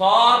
7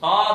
7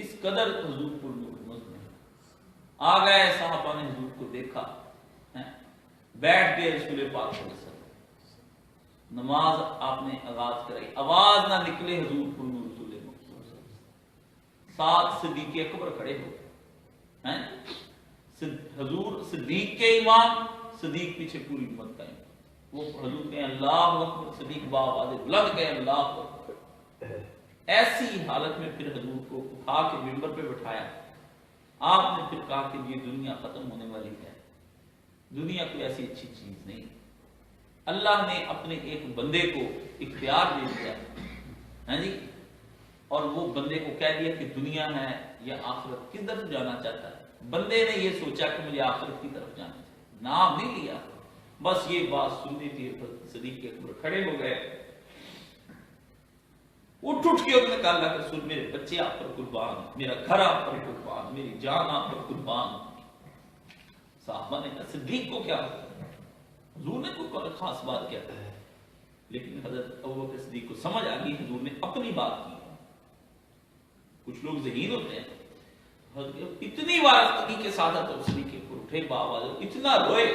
اس قدر حضور پر نور میں آ گئے، صحابہ نے حضور کو دیکھا، بیٹھ گئے رسول پاک صلی اللہ علیہ وسلم، نماز آپ نے آغاز کرائی، آواز نہ نکلے حضور پر نور رسول مقبول، ساتھ صدیق اکبر کھڑے ہو گئے، حضور صدیق کے ایمان، صدیق پیچھے پوری امت کا ایمان، وہ حضور نے اللہ اکبر، صدیق بآواز بلند کہے اللہ اکبر۔ ایسی حالت میں پھر حضور کو اٹھا کے منبر پہ بٹھایا، آپ نے پھر کہا کہ یہ دنیا ختم ہونے والی ہے، دنیا کوئی ایسی اچھی چیز نہیں، اللہ نے اپنے ایک بندے کو اختیار دے دیا ہے جی، اور وہ بندے کو کہہ دیا کہ دنیا ہے یا آخرت، کس طرف جانا چاہتا ہے؟ بندے نے یہ سوچا کہ مجھے آخرت کی طرف جانا چاہیے، نام نہیں لیا، بس یہ بات سننے تھی، صدیق اکبر کھڑے ہو گئے، اٹھ کے انہوں نے کہا اللہ کے رسول میرے بچے آپ پر قربان، میرا گھر آپ پر قربان، میری جان آپ پر قربان۔ صحابہ نے کہا صدیق کو کیا حضور نے کوئی خاص بات کیا ہے، لیکن حضرت ابوبکر صدیق کو سمجھ آ گئی حضور نے اپنی بات کی۔ کچھ لوگ ذہین ہوتے ہیں، اتنی وارستگی کے ساتھ صدیق پر اٹھے، باواز اتنا روئے،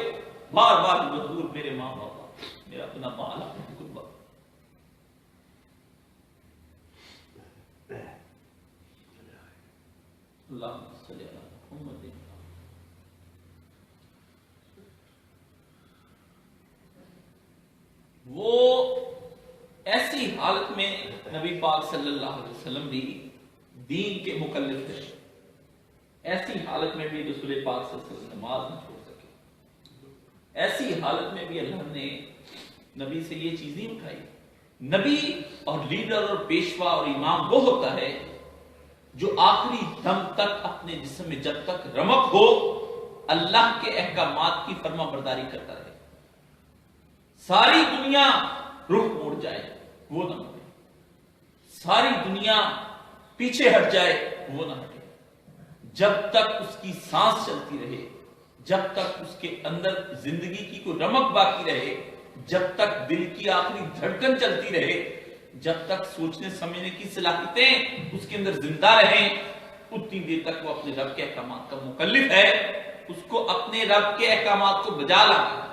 بار بار حضور میرے ماں باپ، میرا اپنا مال آپ پر قربان۔ اللہم صلی علی محمد۔ وہ ایسی حالت میں نبی پاک صلی اللہ علیہ وسلم بھی دین کے مکلف تھے، ایسی حالت میں بھی رسول پاک صلی اللہ علیہ وسلم نماز نہ چھوڑ سکے، ایسی حالت میں بھی اللہ نے نبی سے یہ چیز نہیں اٹھائی۔ نبی اور لیڈر اور پیشوا اور امام وہ ہوتا ہے جو آخری دم تک اپنے جسم میں جب تک رمق ہو اللہ کے احکامات کی فرما برداری کرتا رہے، ساری دنیا رخ موڑ جائے وہ نہ مڑے، ساری دنیا پیچھے ہٹ جائے وہ نہ ہٹے، جب تک اس کی سانس چلتی رہے، جب تک اس کے اندر زندگی کی کوئی رمق باقی رہے، جب تک دل کی آخری دھڑکن چلتی رہے، جب تک سوچنے سمجھنے کی صلاحیتیں اس کے اندر زندہ رہیں، اتنی دیر تک وہ اپنے رب کے احکامات کا مکلف ہے، اس کو اپنے رب کے احکامات کو بجا لانا،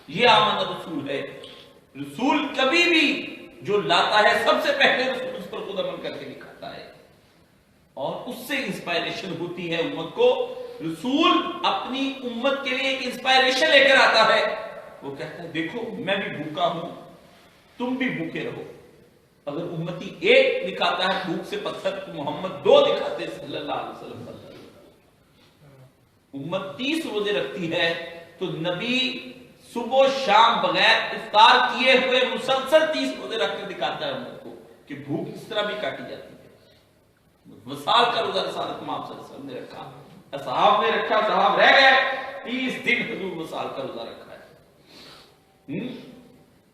یہ آمن رسول ہے۔ رسول کبھی بھی جو لاتا ہے سب سے پہلے رسول اس پر خود عمل کر کے دکھاتا ہے، اور اس سے انسپائریشن ہوتی ہے امت کو۔ رسول اپنی امت کے لیے ایک انسپائریشن لے کر آتا ہے، وہ کہتا ہے دیکھو میں بھی بھوکا ہوں، تم بھی بھوکے رہو۔ اگر امتی ایک دکھاتا ہے بھوک سے پتھر، تو محمد دو دکھاتے صلی اللہ علیہ وسلم۔ امت 30 روزے رکھتی ہے تو نبی صبح و شام بغیر افطار کیے ہوئے مسلسل 30 روزے رکھ کے دکھاتا ہے امت کو کہ بھوک اس طرح بھی کاٹی جاتی ہے۔ وصال کا روزہ رسالت میں آپ صلی اللہ علیہ وسلم نے رکھا، اصحاب نے رکھا، صحاب رہ گئے، 30 دن حضور وصال کا روزہ رکھا ہے۔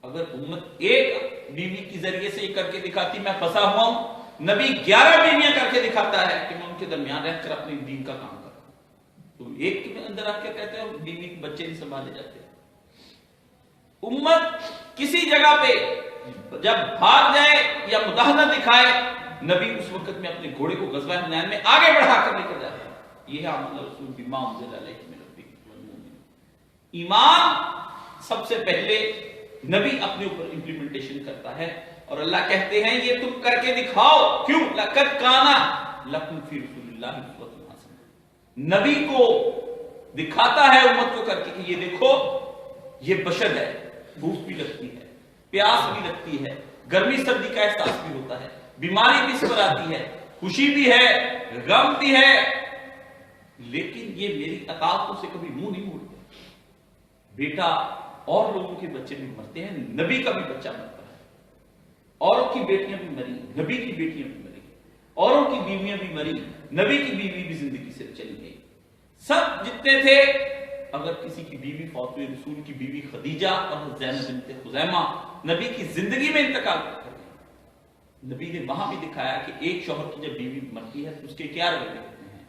اگر امت ایک بیوی کے ذریعے سے یہ کر کے دکھاتی میں پھنسا ہوا ہوں، نبی 11 بیویاں کر کے دکھاتا ہے کہ میں ان کے درمیان رہ کر اپنے دین کا کام کر رہا ہوں۔ تو ایک کے اندر رکھ کے کہتے ہیں بیوی کے بچے نہیں سنبھالے جاتے۔ امت کسی جگہ پہ جب بھاگ جائے یا مداہنہ دکھائے، نبی اس وقت میں اپنے گھوڑے کو غزوہ حنین میں آگے بڑھا کر لے کر جاتا ہے۔ یہ ہے آمن رسول بما انزل الیہ من ربکم والمؤمنون۔ ایمان سب سے پہلے نبی اپنے اوپر امپلیمنٹیشن کرتا ہے، اور اللہ کہتے ہیں یہ تم کر کے دکھاؤ، کیوں؟ لقد کان لکم فی رسول اللہ اسوۃ حسنہ۔ نبی کو دکھاتا ہے امت کو کر کے کہ یہ دیکھو یہ بشر ہے، بھوک بھی لگتی ہے، پیاس بھی لگتی ہے، گرمی سردی کا احساس بھی ہوتا ہے، بیماری بھی اس پر آتی ہے، خوشی بھی ہے، غم بھی ہے، لیکن یہ میری اطاعتوں سے کبھی منہ نہیں موڑتے۔ بیٹا اور لوگوں کے بچے بھی مرتے ہیں، نبی کا بھی بچہ مرتا ہے، اوروں کی بیٹیاں بھی مری، نبی کی بیٹیاں بھی مری، اوروں کی بیویاں بھی مری، نبی کی بیوی بھی زندگی سے چلی گئی۔ سب جتنے تھے، اگر کسی کی بیوی فوت ہوئی، رسول کی بیوی خدیجہ اور زینب بنت خزیمہ نبی کی زندگی میں انتقال کر گئی۔ نبی نے وہاں بھی دکھایا کہ ایک شوہر کی جب بیوی مرتی ہے تو اس کے کیا رویے ہوتے ہیں۔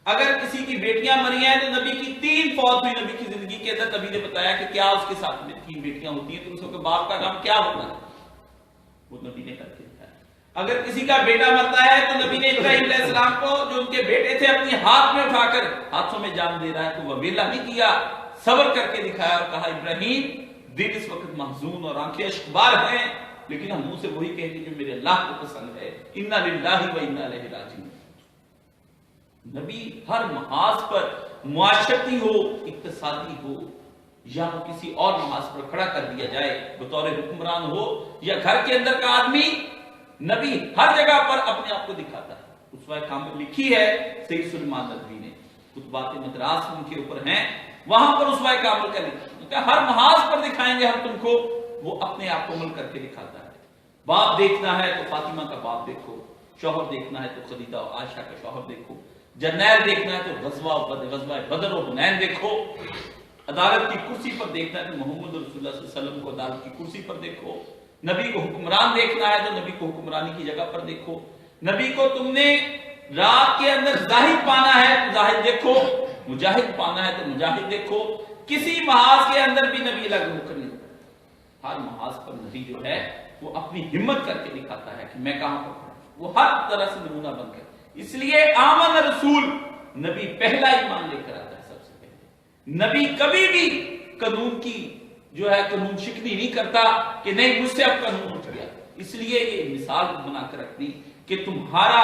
اگر کسی کی بیٹیاں مری ہیں تو نبی کی 3 فوت ہوئی نبی کی زندگی کے اندر، نبی نے بتایا کہ کیا اس کے ساتھ میں 3 بیٹیاں ہوتی ہیں تو اس کے باپ کا کام کیا ہوتا ہے، وہ نبی نے کر کے دکھایا۔ اگر کسی کا بیٹا مرتا ہے تو نبی نے ابراہیم علیہ السلام کو جو ان کے بیٹے تھے اپنی ہاتھ میں اٹھا کر ہاتھوں میں جان دے رہا ہے تو وہ ویلا نہیں کیا، صبر کر کے دکھایا اور کہا ابراہیم دل اس وقت محزون اور آنکھیں اشکبار ہیں، لیکن ہم منہ سے وہی کہیں گے جو میرے اللہ کو پسند ہے، انا للہ و انا الیہ راجعون۔ نبی ہر محاذ پر معاشرتی ہو، اقتصادی ہو یا کسی اور محاذ پر کھڑا کر دیا جائے بطور حکمران ہو یا گھر کے اندر کا آدمی، نبی ہر جگہ پر اپنے آپ کو دکھاتا ہے۔ اسوہ کامل لکھی ہے سید سلیمان ندوی نے، خطبات مدراس ان کے اوپر ہیں، وہاں پر اسوہ کامل کا لکھا ہر محاذ پر دکھائیں گے ہم تم کو، وہ اپنے آپ کو عمل کر کے دکھاتا ہے۔ باپ دیکھنا ہے تو فاطمہ کا باپ دیکھو، شوہر دیکھنا ہے تو خدیجہ و عائشہ کا شوہر دیکھو، جرنیل دیکھنا ہے تو غزوہ بدر و حنین دیکھو، عدالت کی کرسی پر دیکھنا ہے تو محمد رسول اللہ صلی اللہ علیہ وسلم کو عدالت کی کرسی پر دیکھو، نبی کو حکمران دیکھنا ہے تو نبی کو حکمرانی کی جگہ پر دیکھو، نبی کو تم نے رات کے اندر زاہد پانا ہے تو زاہد دیکھو، مجاہد پانا ہے تو مجاہد دیکھو، کسی محاذ کے اندر بھی نبی الگ ہو کر نہیں، ہر محاذ پر نبی جو ہے وہ اپنی ہمت کر کے دکھاتا ہے کہ میں کہاں پر ہوں، وہ ہر طرح سے نمونہ بن کر، اس لیے آمن رسول نبی پہلا ایمان لے کر آتا ہے۔ سب سے پہلے نبی کبھی بھی قانون کی جو ہے قانون شکنی نہیں کرتا کہ نہیں مجھ سے اب قانون اٹھ گیا، اس لیے یہ مثال بنا کر رکھنی کہ تمہارا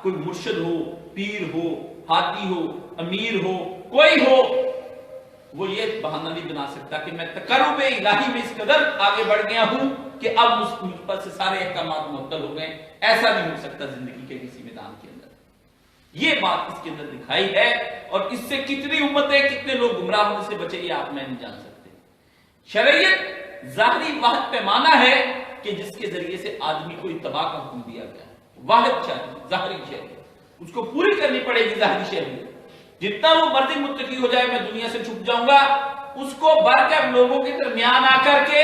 کوئی مرشد ہو، پیر ہو، ہادی ہو، امیر ہو، کوئی ہو، وہ یہ بہانہ نہیں بنا سکتا کہ میں تقرب الہی میں اس قدر آگے بڑھ گیا ہوں کہ اب مجھ پر سے سارے احکامات معطل ہو گئے، ایسا نہیں ہو سکتا زندگی کے کسی میدان کے اندر۔ یہ بات اس کے اندر دکھائی ہے، اور اس سے کتنی امتیں کتنے لوگ گمراہ ہونے سے بچے یہ آپ میں نہیں جان سکتے۔ شریعت ظاہری واحد پیمانہ ہے کہ جس کے ذریعے سے آدمی کو اتباع کا حکم دیا گیا ہے، واحد شریعت، ظاہری شریعت، اس کو پوری کرنی پڑے گی ظاہری شریعت۔ جتنا وہ مردی متقی ہو جائے میں دنیا سے چھپ جاؤں گا، اس کو بڑھ کر لوگوں کے درمیان آ کر کے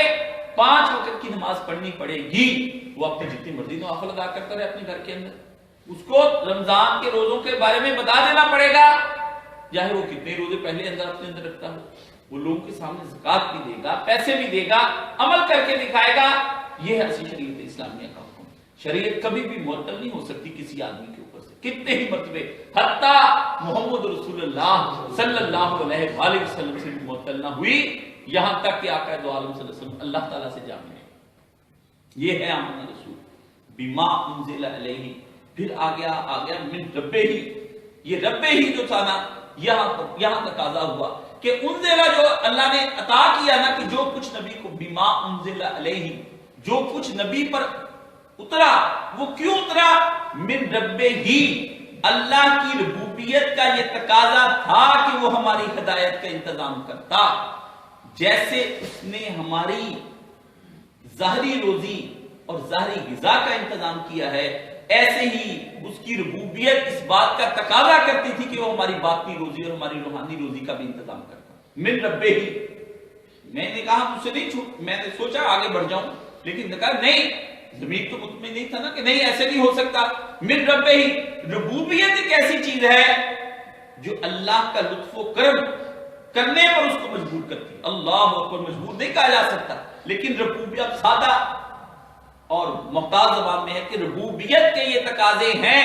5 وقت کی نماز پڑھنی پڑے گی، وہ اپنی جتنی مرضی نوافل ادا کرتا رہے اپنے گھر کے اندر، اس کو رمضان کے روزوں کے بارے میں بتا دینا پڑے گا، چاہے وہ کتنے روزے پہلے اپنے اندر رکھتا ہو، وہ لوگوں کے سامنے زکات بھی دے گا، پیسے بھی دے گا، عمل کر کے دکھائے گا۔ یہ ہے اصل شریعت اسلامیہ کا حکم۔ شریعت کبھی بھی معطل نہیں ہو سکتی کسی آدمی کے اوپر سے، کتنے ہی مرتبے، حتیٰ محمد رسول اللہ صلی اللہ علیہ وآلہ وسلم سے بھی معطل نہ ہوئی، یہاں تک کہ آقا دو عالم صلی اللہ علیہ وسلم اللہ تعالیٰ سے جا ملے۔ یہ ہے آمن رسول بما انزل علیہ، پھر آ گیا من ربہ ہی، یہ ربہ ہی جو تھا نا، یہاں تقاضا ہوا کہ انزل جو اللہ نے عطا کیا نا، کہ جو کچھ نبی کو بما انزل علیہ، جو کچھ نبی پر اترا، وہ کیوں اترا؟ من ربہ ہی، اللہ کی ربوبیت کا یہ تقاضا تھا کہ وہ ہماری ہدایت کا انتظام کرتا، جیسے اس نے ہماری ظاہری روزی اور ظاہری غذا کا انتظام کیا ہے، ایسے ہی اس کی ربوبیت اس بات کا تقاضا کرتی تھی کہ وہ ہماری باطنی روزی اور ہماری روحانی روزی کا بھی انتظام کرتا۔ من ربہ ہی، میں نے کہا مجھ سے نہیں چھوٹ، میں نے سوچا آگے بڑھ جاؤں، لیکن نے کہا نہیں، زمین تو مطمئن نہیں تھا نا کہ نہیں ایسے نہیں ہو سکتا۔ من ربہ ہی، ربوبیت ایک ایسی چیز ہے جو اللہ کا لطف و کرم کرنے پر اس کو مجبور کرتی ہے۔ اللہ اکبر، مجبور نہیں کہا جا سکتا، لیکن ربوبیت سادہ اور محتاط زبان میں ہے کہ ربوبیت کے یہ تقاضے ہیں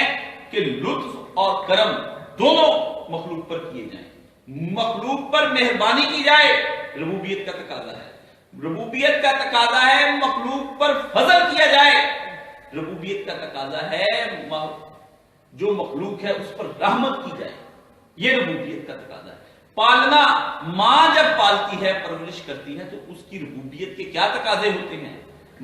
کہ لطف اور کرم دونوں مخلوق پر کیے جائیں، مخلوق پر مہربانی کی جائے، ربوبیت کا تقاضا ہے۔ ربوبیت کا تقاضا ہے مخلوق پر فضل کیا جائے، ربوبیت کا تقاضا ہے جو مخلوق ہے اس پر رحمت کی جائے، یہ ربوبیت کا تقاضا ہے۔ پالنا، ماں جب پالتی ہے، پرورش کرتی ہے، تو اس کی ربوبیت کے کیا تقاضے ہوتے ہیں؟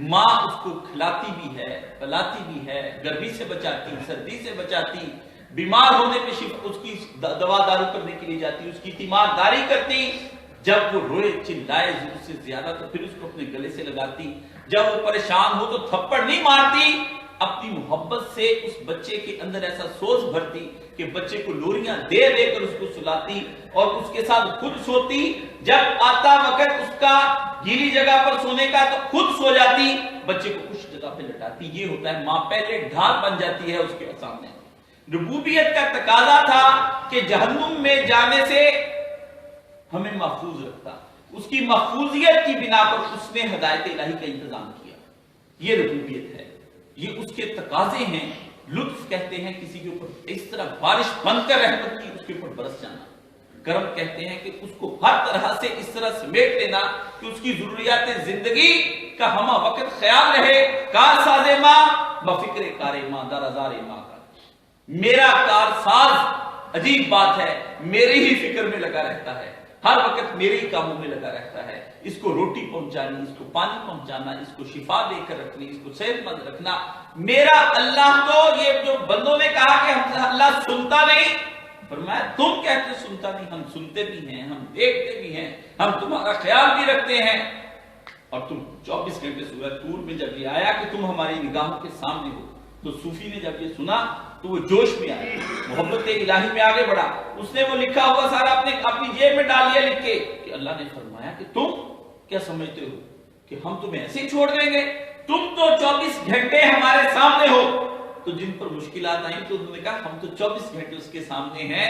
ماں اس کو کھلاتی بھی ہے، پلاتی بھی ہے، گرمی سے بچاتی، سردی سے بچاتی، بیمار ہونے پہ اس کی دوا دارو کرنے کے لیے جاتی، اس کی تیمارداری کرتی، جب وہ روئے چلائے ضرورت سے زیادہ تو پھر اس کو اپنے گلے سے لگاتی، جب وہ پریشان ہو تو تھپڑ نہیں مارتی، اپنی محبت سے اس بچے کے اندر ایسا سوز بھرتی کہ بچے کو لوریاں دے دے کر اس کو سلاتی اور اس کے ساتھ خود سوتی، جب آتا وقت اس کا گیلی جگہ پر سونے کا تو خود سو جاتی، بچے کو کچھ جگہ پہ لٹاتی۔ یہ ہوتا ہے ماں، پہلے ڈھال بن جاتی ہے اس کے سامنے۔ ربوبیت کا تقاضا تھا کہ جہنم میں جانے سے ہمیں محفوظ رکھتا، اس کی محفوظیت کی بنا پر اس نے ہدایت الہی کا انتظام کیا، یہ ربوبیت ہے۔ یہ اس کے تقاضے ہیں. لطف کہتے ہیں کسی کے اوپر اس طرح بارش بن کر رحمت کی اس کے اوپر برس جانا. کرم کہتے ہیں کہ اس کو ہر طرح سے اس طرح سمیٹ لینا کہ اس کی ضروریات زندگی کا ہمہ وقت خیال رہے. کار ساز ماں بفکر کار ماں درازار ماں کا. میرا کار ساز عجیب بات ہے، میری ہی فکر میں لگا رہتا ہے، ہر وقت میرے ہی کاموں میں لگا رہتا ہے. اس کو روٹی پہنچانی، اس کو پانی پہنچانا، اس کو شفا دے کر رکھنی، اس کو صحت مند رکھنا. میرا اللہ تو یہ جو بندوں نے کہا کہ ہم اللہ سنتا نہیں، فرمایا تم کہتے سنتا نہیں، ہم سنتے بھی ہیں، ہم دیکھتے بھی ہیں، ہم تمہارا خیال بھی رکھتے ہیں. اور تم 24 گھنٹے سورہ طور میں جب یہ آیا کہ تم ہماری نگاہوں کے سامنے ہو، تو صوفی نے جب یہ سنا تو وہ جوش میں آیا، محبت الہی میں آگے بڑھا. اس نے وہ لکھا ہوا سارا اپنی جیب میں ڈال لیا لکھ کے کہ اللہ نے فرمایا کہ تم کیا سمجھتے ہو کہ ہم تمہیں ایسے ہی چھوڑ دیں گے؟ تم تو 24 گھنٹے ہمارے سامنے ہو. تو جن پر مشکلات آئیں تو انہوں نے کہا ہم تو 24 گھنٹے اس کے سامنے ہیں،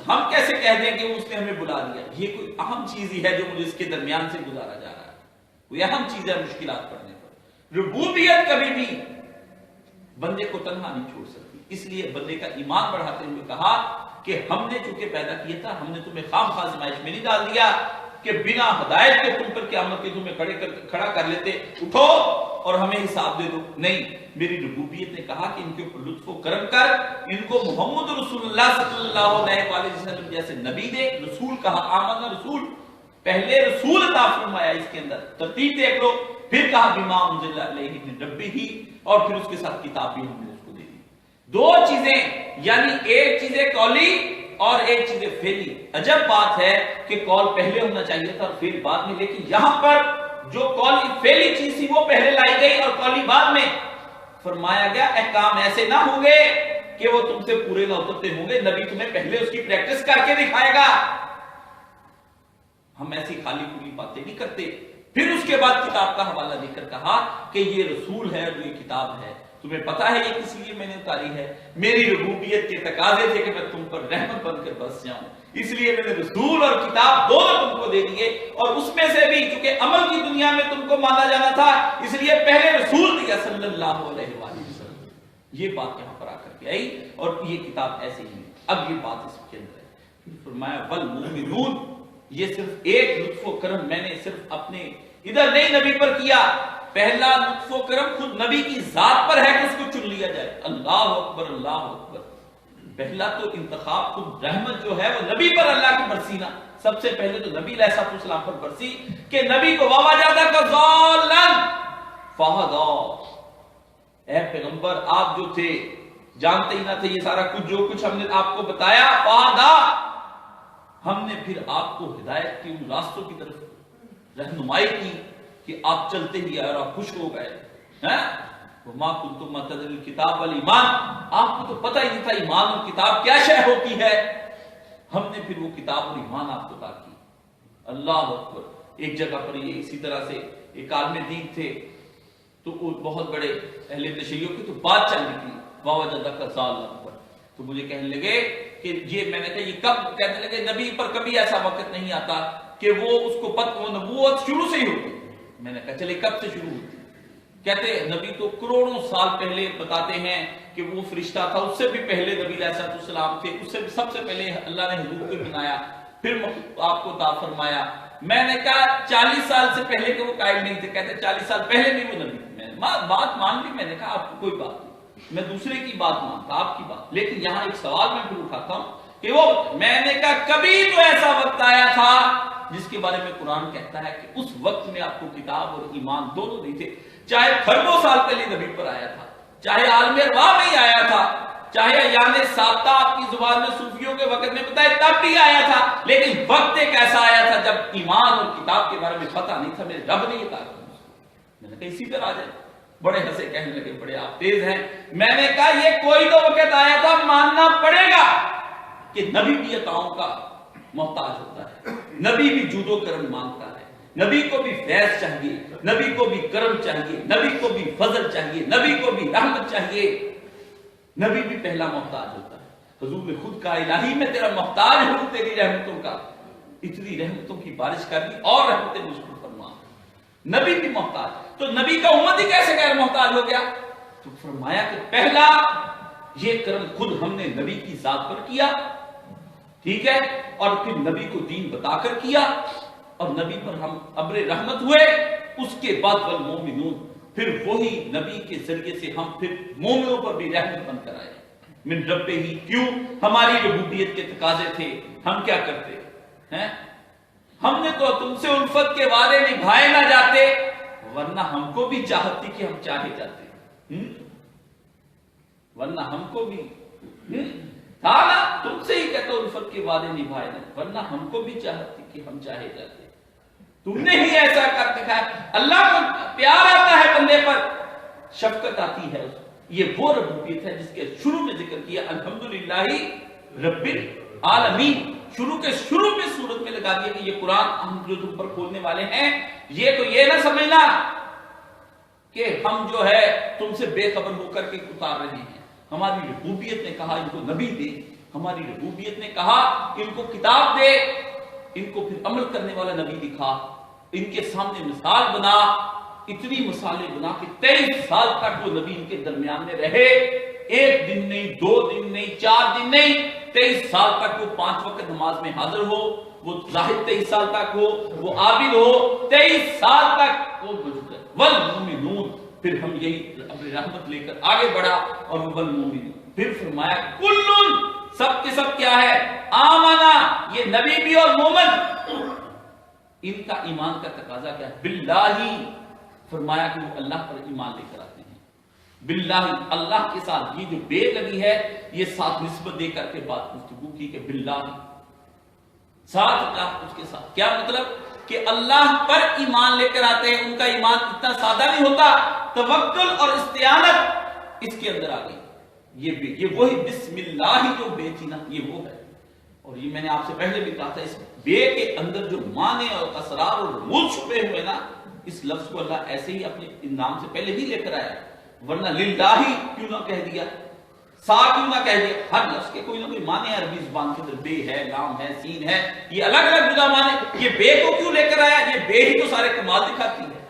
ہم کیسے کہہ دیں کہ اس نے ہمیں بلا دیا؟ یہ کوئی اہم چیز ہی ہے جو مجھے اس کے درمیان سے گزارا جا رہا ہے. کوئی اہم چیز ہے مشکلات پڑنے پر. ربوبیت کبھی بھی بندے کو تنہا نہیں چھوڑ سکتی. اس لیے بندے کا ایمان بڑھاتے ہوئے کہا کہ ہم نے چونکہ پیدا کیا تھا، ہم نے تمہیں خام خواہ آزمائش میں نہیں ڈال دیا کہ بنا ہدایت کے تم پر قیامت کے تمہیں کھڑا کر لیتے، اٹھو اور ہمیں حساب دے دو. نہیں، میری ربوبیت نے کہا کہ ان کے اوپر لطف و کرم کر، ان کو محمد رسول اللہ صلی اللہ علیہ وسلم جیسے نبی دے. رسول کہا، آمنا رسول، پہلے رسول عطا فرمایا. اس کے اندر ترتیب دیکھ لو. پھر کہا بما انزل علیہ من ربہ، اور پھر اس کے ساتھ کتاب بھی ہم نے اس کو دے دی. دو چیزیں، یعنی ایک چیز قولی اور ایک چیز فعلی. عجب بات ہے کہ قول پہلے ہونا چاہیے تھا اور فعل بعد میں، لیکن یہاں پر جو قولی فعلی چیز تھی وہ پہلے لائی گئی اور قولی بعد میں. فرمایا گیا احکام ایسے نہ ہوں گے کہ وہ تم سے پورے نہ اترتے ہوں گے، نبی تمہیں پہلے اس کی پریکٹس کر کے دکھائے گا. ہم ایسی خالی پوری باتیں نہیں کرتے. پھر اس کے بعد کتاب کا حوالہ دے کر کہا کہ یہ رسول ہے اور یہ کتاب ہے. تمہیں پتا ہے یہ کس لیے میں نے اتاری ہے؟ میری ربوبیت کے تقاضے تھے کہ میں تم پر رحمت بن کر بس جاؤں، اس لیے میں نے رسول اور کتاب دونوں تم کو دے دیے. اور اس میں سے بھی چونکہ عمل کی دنیا میں تم کو مانا جانا تھا، اس لیے پہلے رسول دیا صلی اللہ علیہ وسلم. یہ بات یہاں پر آ کر کے آئی اور یہ کتاب ایسے ہی ہے. اب یہ بات اس کے اندر ہے. فرمایا والمؤمنون، یہ صرف ایک لطف و کرم میں نے صرف اپنے ادھر نہیں نبی پر کیا. پہلا لطف و کرم خود نبی کی ذات پر ہے کہ اس کو چن لیا جائے. اللہ اکبر، اللہ اکبر. پہلا تو انتخاب خود رحمت جو ہے وہ نبی پر اللہ کی برسی نا. سب سے پہلے تو نبی علیہ السلام پر برسی کہ نبی کو واوا جاتا کا ظالن فہدا. اے پیغمبر آپ جو تھے جانتے ہی نہ تھے یہ سارا کچھ جو کچھ ہم نے آپ کو بتایا، فہدا، ہم نے پھر آپ کو ہدایت کے ان راستوں کی طرف رہنمائی کی کہ آپ چلتے ہی آئے اور آپ خوش ہو گئے. وما کنتم تدری الکتاب والایمان، آپ کو تو پتہ ہی نہیں تھا ایمان اور کتاب کیا شے ہوتی ہے. ہم نے پھر وہ کتاب اور ایمان آپ کو عطا کی. اللہ اکبر. ایک جگہ پر یہ اسی طرح سے ایک عالم دین تھے تو وہ بہت بڑے اہل تشیع کی تو بات چل نکلی، ووجدک ضالا. تو مجھے کہنے لگے کہ یہ میں نے کہا یہ کب، کہنے لگے نبی پر کبھی ایسا وقت نہیں آتا کہ وہ اس کو وہ نبوت شروع سے ہی ہوتی. میں نے کہا چلے کب سے شروع ہوتی؟ کہتے نبی تو کروڑوں سال پہلے بتاتے ہیں کہ وہ فرشتہ تھا، اس سے بھی پہلے نبی علیہ السلام تھے، اس سے بھی سب سے پہلے اللہ نے حضور کو بنایا، پھر آپ کو عطا فرمایا. میں نے کہا 40 سال سے پہلے کہ وہ قائل نہیں تھے. کہتے 40 سال پہلے بھی وہ نبی. میں نے بات مان لی. میں نے کہا آپ کو کوئی بات نہیں، میں دوسرے کی بات مانتا، آپ کی بات. لیکن یہاں ایک سوال میں پھر اٹھاتا ہوں کہ وہ میں نے کہا کبھی تو ایسا وقت آیا تھا جس کے بارے میں قرآن کہتا ہے کہ اس وقت میں آپ کو کتاب اور ایمان دونوں نہیں تھے. چاہے خربوں سال پہلے نبی پر آیا تھا، چاہے عالم ارواح میں ہی آیا تھا، چاہے یعنی سابتہ آپ کی زبان میں صوفیوں کے وقت میں بتائے تب بھی آیا تھا، لیکن وقت ایک ایسا آیا تھا جب ایمان اور کتاب کے بارے میں پتہ نہیں تھا. میرے رب نے یہ کہا. میں نے کہا اسی پر آ جائے. بڑے ہنسے، کہنے لگے بڑے آپ تیز ہیں. میں نے کہا یہ کوئی تو وقت آیا تھا، ماننا پڑے گا کہ نبی بھی عطاؤں کا محتاج ہوتا ہے، نبی بھی جود و کرم مانگتا ہے، نبی کو بھی فیض چاہیے، نبی کو بھی کرم چاہیے، نبی کو بھی فضل چاہیے، نبی کو بھی رحمت چاہیے. نبی بھی پہلا محتاج ہوتا ہے. حضور نے خود کہا الہی میں تیرا محتاج ہوں تیری رحمتوں کا. اتنی رحمتوں کی بارش کر دی اور رحمتیں مجھ پر فرما. نبی بھی محتاج. تو نبی کا امت ہی کیسے غیر محتاج ہو گیا؟ تو فرمایا کہ پہلا یہ کرم خود ہم نے نبی کی ذات پر کیا، ٹھیک ہے، اور پھر نبی کو دین بتا کر کیا، اور نبی پر ہم ابر رحمت ہوئے، اس کے بعد والمومنون، پھر وہی نبی کے ذریعے سے ہم پھر مومنوں پر بھی رحمت بن کر آئے۔ من ربہ ہی، کیوں؟ ہماری ربوبیت کے تقاضے تھے، ہم کیا کرتے ہیں؟ ہم نے تو تم سے الفت کے وعدے نبھائے نہ جاتے، ورنہ ہم کو بھی چاہت تھی کہ ہم چاہے جاتے، ورنہ ہم کو بھی تھا نا، تم سے ہی کہتا الفت کے وعدے نبھائے نہ، ورنہ ہم کو بھی چاہت تھی کہ ہم چاہے جاتے، تم نے ہی ایسا کر دکھایا۔ اللہ کو پیار آتا ہے بندے پر، شفقت آتی ہے، یہ وہ ربوبیت ہے جس کے شروع میں ذکر کیا الحمدللہ رب العالمین، شروع میں سورت میں لگا دیا کہ یہ قرآن ہم جو تم پر کھولنے والے ہیں، یہ تو یہ نہ سمجھنا کہ ہم جو ہے تم سے بے خبر ہو کر کے اتار رہے ہیں۔ ہماری ربوبیت نے کہا ان کو نبی دے، ہماری ربوبیت نے کہا ان کو کتاب دے، ان کو پھر عمل کرنے والا نبی دکھا، ان کے سامنے مثال بنا، اتنی مثالیں بنا کہ 23 سال تک وہ نبی ان کے درمیان میں رہے، ایک دن نہیں، 2 دن نہیں، 4 دن نہیں، 23 سال تک وہ 5 وقت نماز میں حاضر ہو، وہ زاہد 23 سال تک ہو، وہ عابد ہو، 23 سال تک وہ موجود ہے۔ والمومنون، پھر ہم یہی اپنی رحمت لے کر آگے بڑھا، اور والمومنون، پھر فرمایا کلن، سب کے سب کیا ہے؟ آمنا، یہ نبی بھی اور مومن، ان کا ایمان کا تقاضا کیا ہے؟ باللہ، فرمایا کہ وہ اللہ پر ایمان لے کر آتے ہیں، باللہ، اللہ کے ساتھ یہ جو بے لگی ہے، یہ ساتھ نسبت دے کر کے بات گفتگو کی کہ باللہ، ساتھ اللہ، اس کے ساتھ کیا مطلب؟ کہ اللہ پر ایمان لے کر آتے ہیں، ان کا ایمان اتنا سادہ نہیں ہوتا، توکل اور استعانت اس کے اندر آ گئی، یہ وہی بسم اللہ جو بے تھی نا، یہ وہ ہے۔ اور یہ میں نے آپ سے پہلے بھی کہا تھا، اس بے کے اندر جو معنی اور اسرار اور رموز چھپے ہوئے نا، اس لفظ کو اللہ ایسے ہی اپنے نام سے پہلے ہی لے کر آیا، ورنہ للہ کیوں نہ کہہ دیا، سا کیوں نہ کہہ دیا؟ ہر لفظ کے کوئی نہ کوئی معنی ہے، عربی زبان کے اندر بے ہے، لام ہے، سین ہے، یہ الگ الگ جدا معنی، یہ بے کو کیوں لے کر آیا؟ یہ بے ہی تو سارے کمال دکھاتی ہے،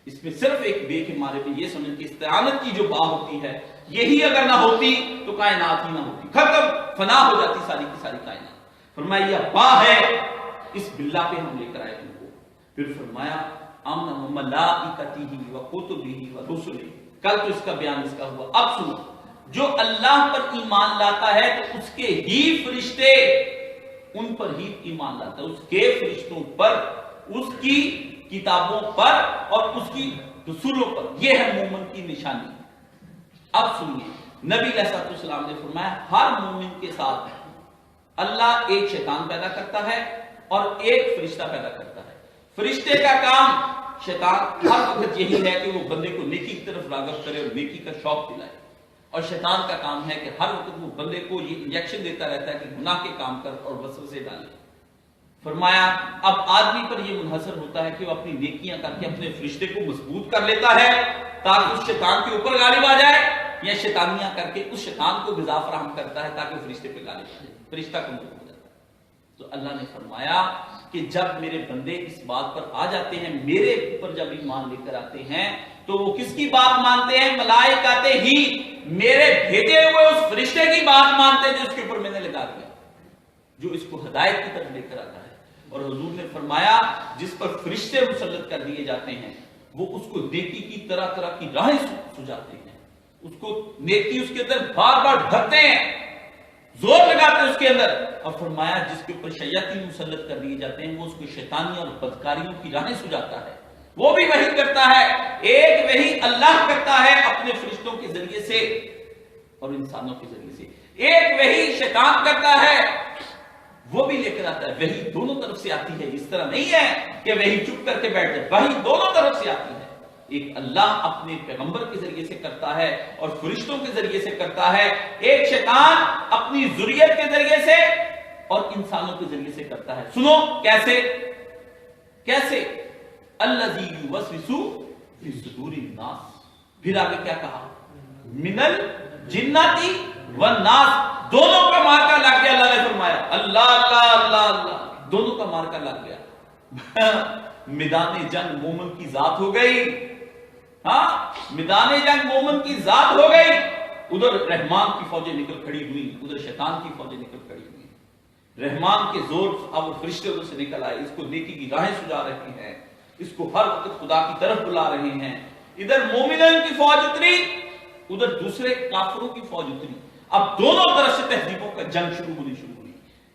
اس میں صرف ایک بے کے معنی پہ یہ سمجھ کہ استعانت کی جو با ہوتی ہے، یہی اگر نہ ہوتی تو کائنات ہی نہ ہوتی، ختم، فنا ہو جاتی ساری کی ساری کائنات۔ فرمایا یہ با ہے، اس باللہ پہ ہم لے کر آئے ان کو۔ پھر فرمایا آمن ملائکتہ و کتبہ و رسلہ، کل تو اس کا بیان اس کا ہوا، اب سنو، جو اللہ پر ایمان لاتا ہے تو اس کے ہی فرشتے ان پر ہی ایمان لاتا ہے، اس کے فرشتوں پر، اس کی کتابوں پر اور اس کی رسولوں پر، یہ ہے مومن کی نشانی۔ اب سنیے، نبی علیہ السلام نے فرمایا ہر مومن کے ساتھ اللہ ایک شیطان پیدا کرتا ہے اور ایک فرشتہ پیدا کرتا ہے۔ فرشتے کا کام، شیطان ہر وقت یہی ہے کہ وہ بندے کو نیکی کی طرف راغب کرے اور نیکی کا شوق دلائے، اور شیطان کا کام ہے کہ ہر وقت وہ بندے کو یہ انجیکشن دیتا رہتا ہے کہ گناہ کے کام کر اور وسوسے ڈالے۔ فرمایا اب آدمی پر یہ منحصر ہوتا ہے کہ وہ اپنی نیکیاں کر کے اپنے فرشتے کو مضبوط کر لیتا ہے تاکہ اس شیطان کے اوپر غالب آ جائے، یا شیطانیاں کر کے اس شیطان کو غذا فراہم کرتا ہے تاکہ فرشتے پہ غالب آ جائے، فرشتہ کمزور ہو جاتا ہے۔ تو اللہ نے فرمایا کہ جب میرے بندے اس بات پر آ جاتے ہیں، میرے اوپر جب ایمان لے کر آتے ہیں، تو وہ کس کی بات مانتے ہیں؟ ملائکہ ہی، میرے بھیجے ہوئے اس فرشتے کی بات مانتے ہیں جو اس کے اوپر میں نے لگا دیا، جو اس کو ہدایت کی طرف لے کر آتا ہے۔ اور حضور نے فرمایا جس پر فرشتے مسلط کر دیے جاتے ہیں، وہ اس کو نیکی کی طرح طرح کی راہیں سجاتے ہیں، اس کو نیکی اس کے اندر بار بار بھرتے ہیں، زور لگاتے ہیں اس کے اندر۔ اور فرمایا جس کے اوپر شیاطین مسلط کر دیے جاتے ہیں، وہ اس کو شیطانیوں اور بدکاریوں کی راہیں سجاتا ہے، وہ بھی وہی کرتا ہے، ایک وہی اللہ کرتا ہے اپنے فرشتوں کے ذریعے سے اور انسانوں کے ذریعے سے، ایک وہی شیطان کرتا ہے، وہ بھی لے کر آتا ہے، وہی دونوں طرف سے آتی ہے۔ اس طرح نہیں ہے کہ وہی چپ کر کے بیٹھ جائے، وہی دونوں طرف سے آتی ہے، ایک اللہ اپنے پیغمبر کے ذریعے سے کرتا ہے اور فرشتوں کے ذریعے سے کرتا ہے، ایک شیطان اپنی ذریت کے ذریعے سے اور انسانوں کے ذریعے سے کرتا ہے۔ سنو کیسے کیسے؟ الذی یوسوس فی صدور الناس، پھر آگے کیا کہا؟ من الجنۃ والناس، دونوں کا مارکا لگ گیا۔ اللہ نے فرمایا اللہ اللہ اللہ اللہ، دونوں کا مارکا لگ گیا، میدان جنگ مومن کی ذات ہو گئی، ہاں میدان جنگ مومن کی ذات ہو گئی، ادھر رحمان کی فوجیں نکل کھڑی ہوئی، ادھر شیطان کی فوجیں نکل کھڑی ہوئی۔ رحمان کے زور اب فرشتے ادھر سے نکل آئے، اس کو نیکی کی راہیں سجا رہے ہیں، اس کو ہر وقت خدا کی طرف بلا رہے ہیں۔ ادھر مومنین کی فوج اتری، ادھر دوسرے کافروں کی فوج اتری۔ اب دونوں طرف سے تہذیبوں کا جنگ شروع ہوئی۔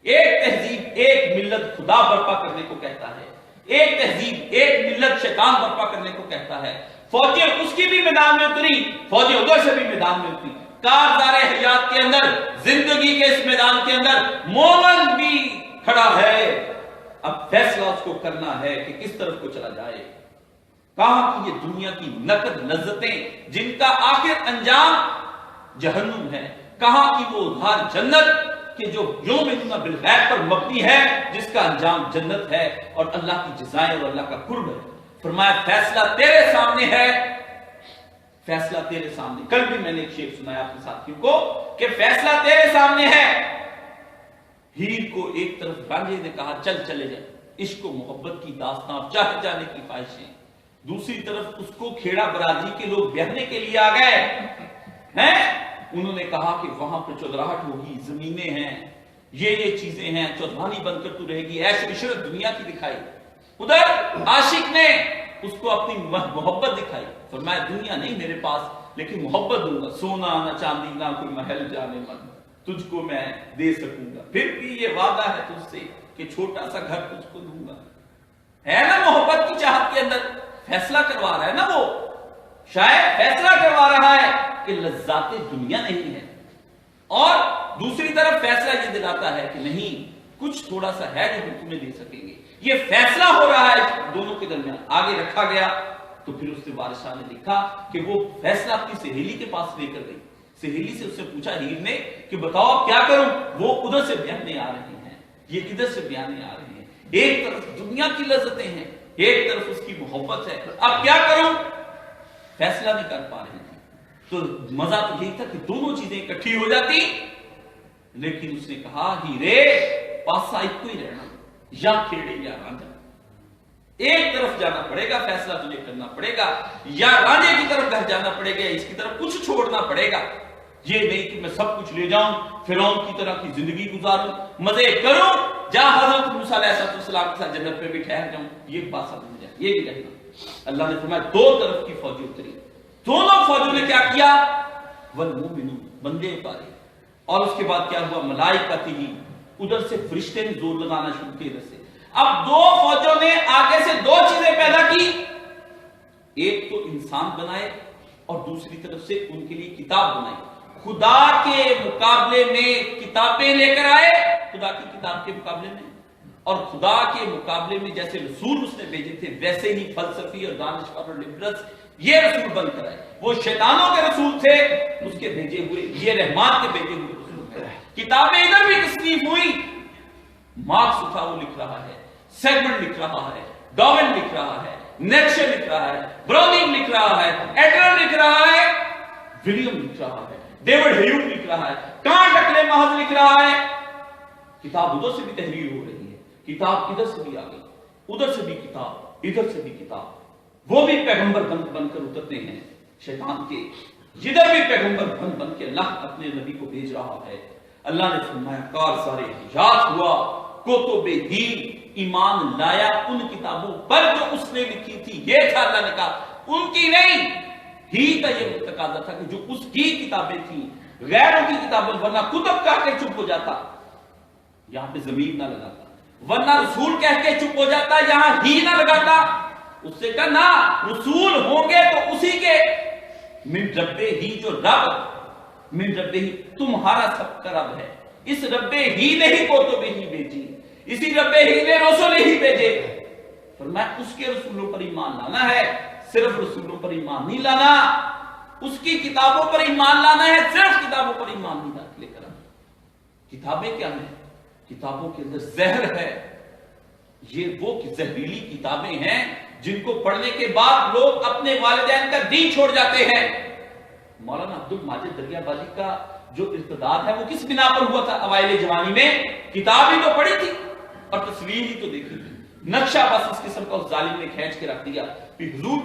ایک تہذیب ایک ملت خدا برپا کرنے کو کہتا ہے، ایک تہذیب ایک ملت شیطان برپا کرنے کو کہتا ہے۔ فوجیں اس کی بھی میدان میں اتری، فوجیں ادھر سے بھی میدان میں اتری۔ کارزار حیات کے اندر، زندگی کے اس میدان کے اندر مومن بھی کھڑا ہے، اب فیصلہ اس کو کرنا ہے کہ کس طرف کو چلا جائے۔ کہا کہ یہ دنیا کی نقد لذتیں جن کا آخر انجام جہنم ہے، کہا کہ وہ ادھار جنت کہ جو یوم بالغیب پر مبنی ہے، جس کا انجام جنت ہے اور اللہ کی جزائیں اور اللہ کا قرب ہے۔ فرمایا فیصلہ تیرے سامنے ہے، فیصلہ تیرے سامنے۔ کل بھی میں نے ایک شعر سنایا اپنے ساتھیوں کو کہ فیصلہ تیرے سامنے ہے۔ ہیر کو ایک طرف رانجھے نے کہا چل چلے جائے، عشق و محبت کی داستان چاہے جانے کی خواہشیں، دوسری طرف اس کو کھیڑا برادری کے لوگ بیاہنے کے لیے آ گئے ہیں، انہوں نے کہا کہ وہاں پہ چودراہٹ ہوگی، زمینیں ہیں، یہ چیزیں ہیں، چودھانی بن کر تو رہے گی، ایش عشرت دنیا کی دکھائی۔ ادھر عاشق نے اس کو اپنی محبت دکھائی، فرمایا دنیا نہیں میرے پاس لیکن محبت دوں گا، سونا نہ چاندی نہ کوئی محل جانے من، تجھ کو میں دے سکوں گا، پھر بھی یہ وعدہ ہے تجھ سے کہ چھوٹا سا گھر تجھ کو دوں گا۔ ہے نا محبت کی چاہت کے اندر فیصلہ کروا رہا ہے نا، وہ شاید فیصلہ کروا رہا ہے کہ لذات دنیا نہیں ہے، اور دوسری طرف فیصلہ یہ دلاتا ہے کہ نہیں کچھ تھوڑا سا ہے جو ہم تمہیں دے سکیں گے۔ یہ فیصلہ ہو رہا ہے دونوں کے درمیان، آگے رکھا گیا تو پھر اس نے بادشاہ نے لکھا کہ وہ فیصلہ اپنی سہیلی کے پاس لے کر گئی، سہیلی سے اس سے پوچھا ہیر نے کہ بتاؤ اب کیا کروں، وہ ادھر سے بیانے آ رہے ہیں، یہ ادھر سے بیانے آ رہے ہیں، ایک طرف دنیا کی لذتیں ہیں، ایک طرف اس کی محبت ہے، اب کیا کروں، فیصلہ نہیں کر پا رہے تھے۔ تو مزہ تو یہی تھا کہ دونوں چیزیں اکٹھی ہو جاتی، لیکن اس نے کہا ہیرے پاسا ایک کو ہی رہنا، یا کھیڑے یا رانجھا، ایک طرف جانا پڑے گا، فیصلہ تجھے کرنا پڑے گا، یا رانجھے کی طرف گھر جانا پڑے گا، اس کی طرف کچھ چھوڑنا پڑے گا۔ یہ نہیں کہ میں سب کچھ لے جاؤں، فرعون کی طرح کی زندگی گزاروں، مزے کروں، جا حضرت موسیٰ علیہ السلام کے ساتھ جنت پہ بھی ٹھہر جاؤں، یہ بات سمجھ جائے، یہ بھی رہنا۔ اللہ نے فرمایا دو طرف کی فوجیں اتری، دونوں فوجوں نے کیا کیا، والمؤمنون بندے اتارے، اور اس کے بعد کیا ہوا، ملائکہ ہی، ادھر سے فرشتے نے زور لگانا شروع کیا ادھر سے۔ اب دو فوجوں نے آگے سے دو چیزیں پیدا کی، ایک تو انسان بنائے اور دوسری طرف سے ان کے لیے کتاب بنائی۔ خدا کے مقابلے میں کتابیں لے کر آئے، خدا کی کتاب کے مقابلے میں، اور خدا کے مقابلے میں جیسے رسول اس نے بھیجے تھے ویسے ہی فلسفی اور دانشور اور لبرلز یہ رسول بن کر آئے۔ وہ شیطانوں کے رسول تھے اس کے بھیجے ہوئے، یہ رحمان کے بھیجے ہوئے رسول تھے۔ کتابیں ادھر بھی تصنیف ہوئی، مارکس اٹھا وہ لکھ رہا ہے، سیگمنٹ لکھ رہا ہے، ڈاروین لکھ رہا ہے، نیٹشے لکھ رہا ہے، براؤننگ لکھ رہا ہے، ایڈلر لکھ رہا ہے، ولیم لکھ رہا ہے، ڈیوڈ ہیوم لکھ رہا ہے، کانٹ عقل محض لکھ رہا ہے۔ کتاب ادھر سے بھی تحریر ہو رہی ہے، کتاب ادھر سے بھی آ گئی، ادھر سے بھی کتاب، ادھر سے بھی کتاب، وہ بھی پیغمبر بن کر اترتے ہیں شیطان کے، جدھر بھی پیغمبر بن کے اللہ اپنے نبی کو بھیج رہا ہے۔ اللہ نے فرمایا کار سارے حجات ہوا، کتب دین ایمان لایا ان کتابوں پر جو اس نے لکھی تھی، یہ تھا اللہ نے کہا ان کی نہیں، ہی کا یہ تقاضا تھا کہ جو اس کی کتابیں تھیں، غیروں کی کتابیں، ورنہ کتب کہہ کے چپ ہو جاتا، یہاں پہ ضمیر نہ لگاتا، ورنہ رسول کہہ کے چپ ہو جاتا، یہاں ہی نہ لگاتا، اس سے کہا نا رسول ہوں گے تو اسی کے، من ربے ہی جو رب، من ربے ہی تمہارا سب کا رب ہے، اس ربے ہی نے ہی کتب ہی بھیجی، اسی ربے ہی نے رسول ہی بھیجے۔ فرمایا اس کے رسولوں پر ایمان لانا ہے، صرف رسولوں پر ایمان نہیں لانا، اس کی کتابوں پر ایمان لانا ہے، صرف کتابوں پر ایمان نہیں لے کر آنا۔ کتابیں کیا ہیں؟ کتابوں کے اندر زہر ہے، یہ وہ زہریلی کتابیں ہیں جن کو پڑھنے کے بعد لوگ اپنے والدین کا دین چھوڑ جاتے ہیں۔ مولانا عبد الماجد دریا بازی کا جو ارتداد ہے وہ کس بنا پر ہوا تھا؟ اوائل جوانی میں کتاب ہی تو پڑھی تھی اور تصویر ہی تو دیکھی تھی، نقشہ بس اس قسم کا اس ظالم نے کھینچ کے رکھ دیا کہ حضور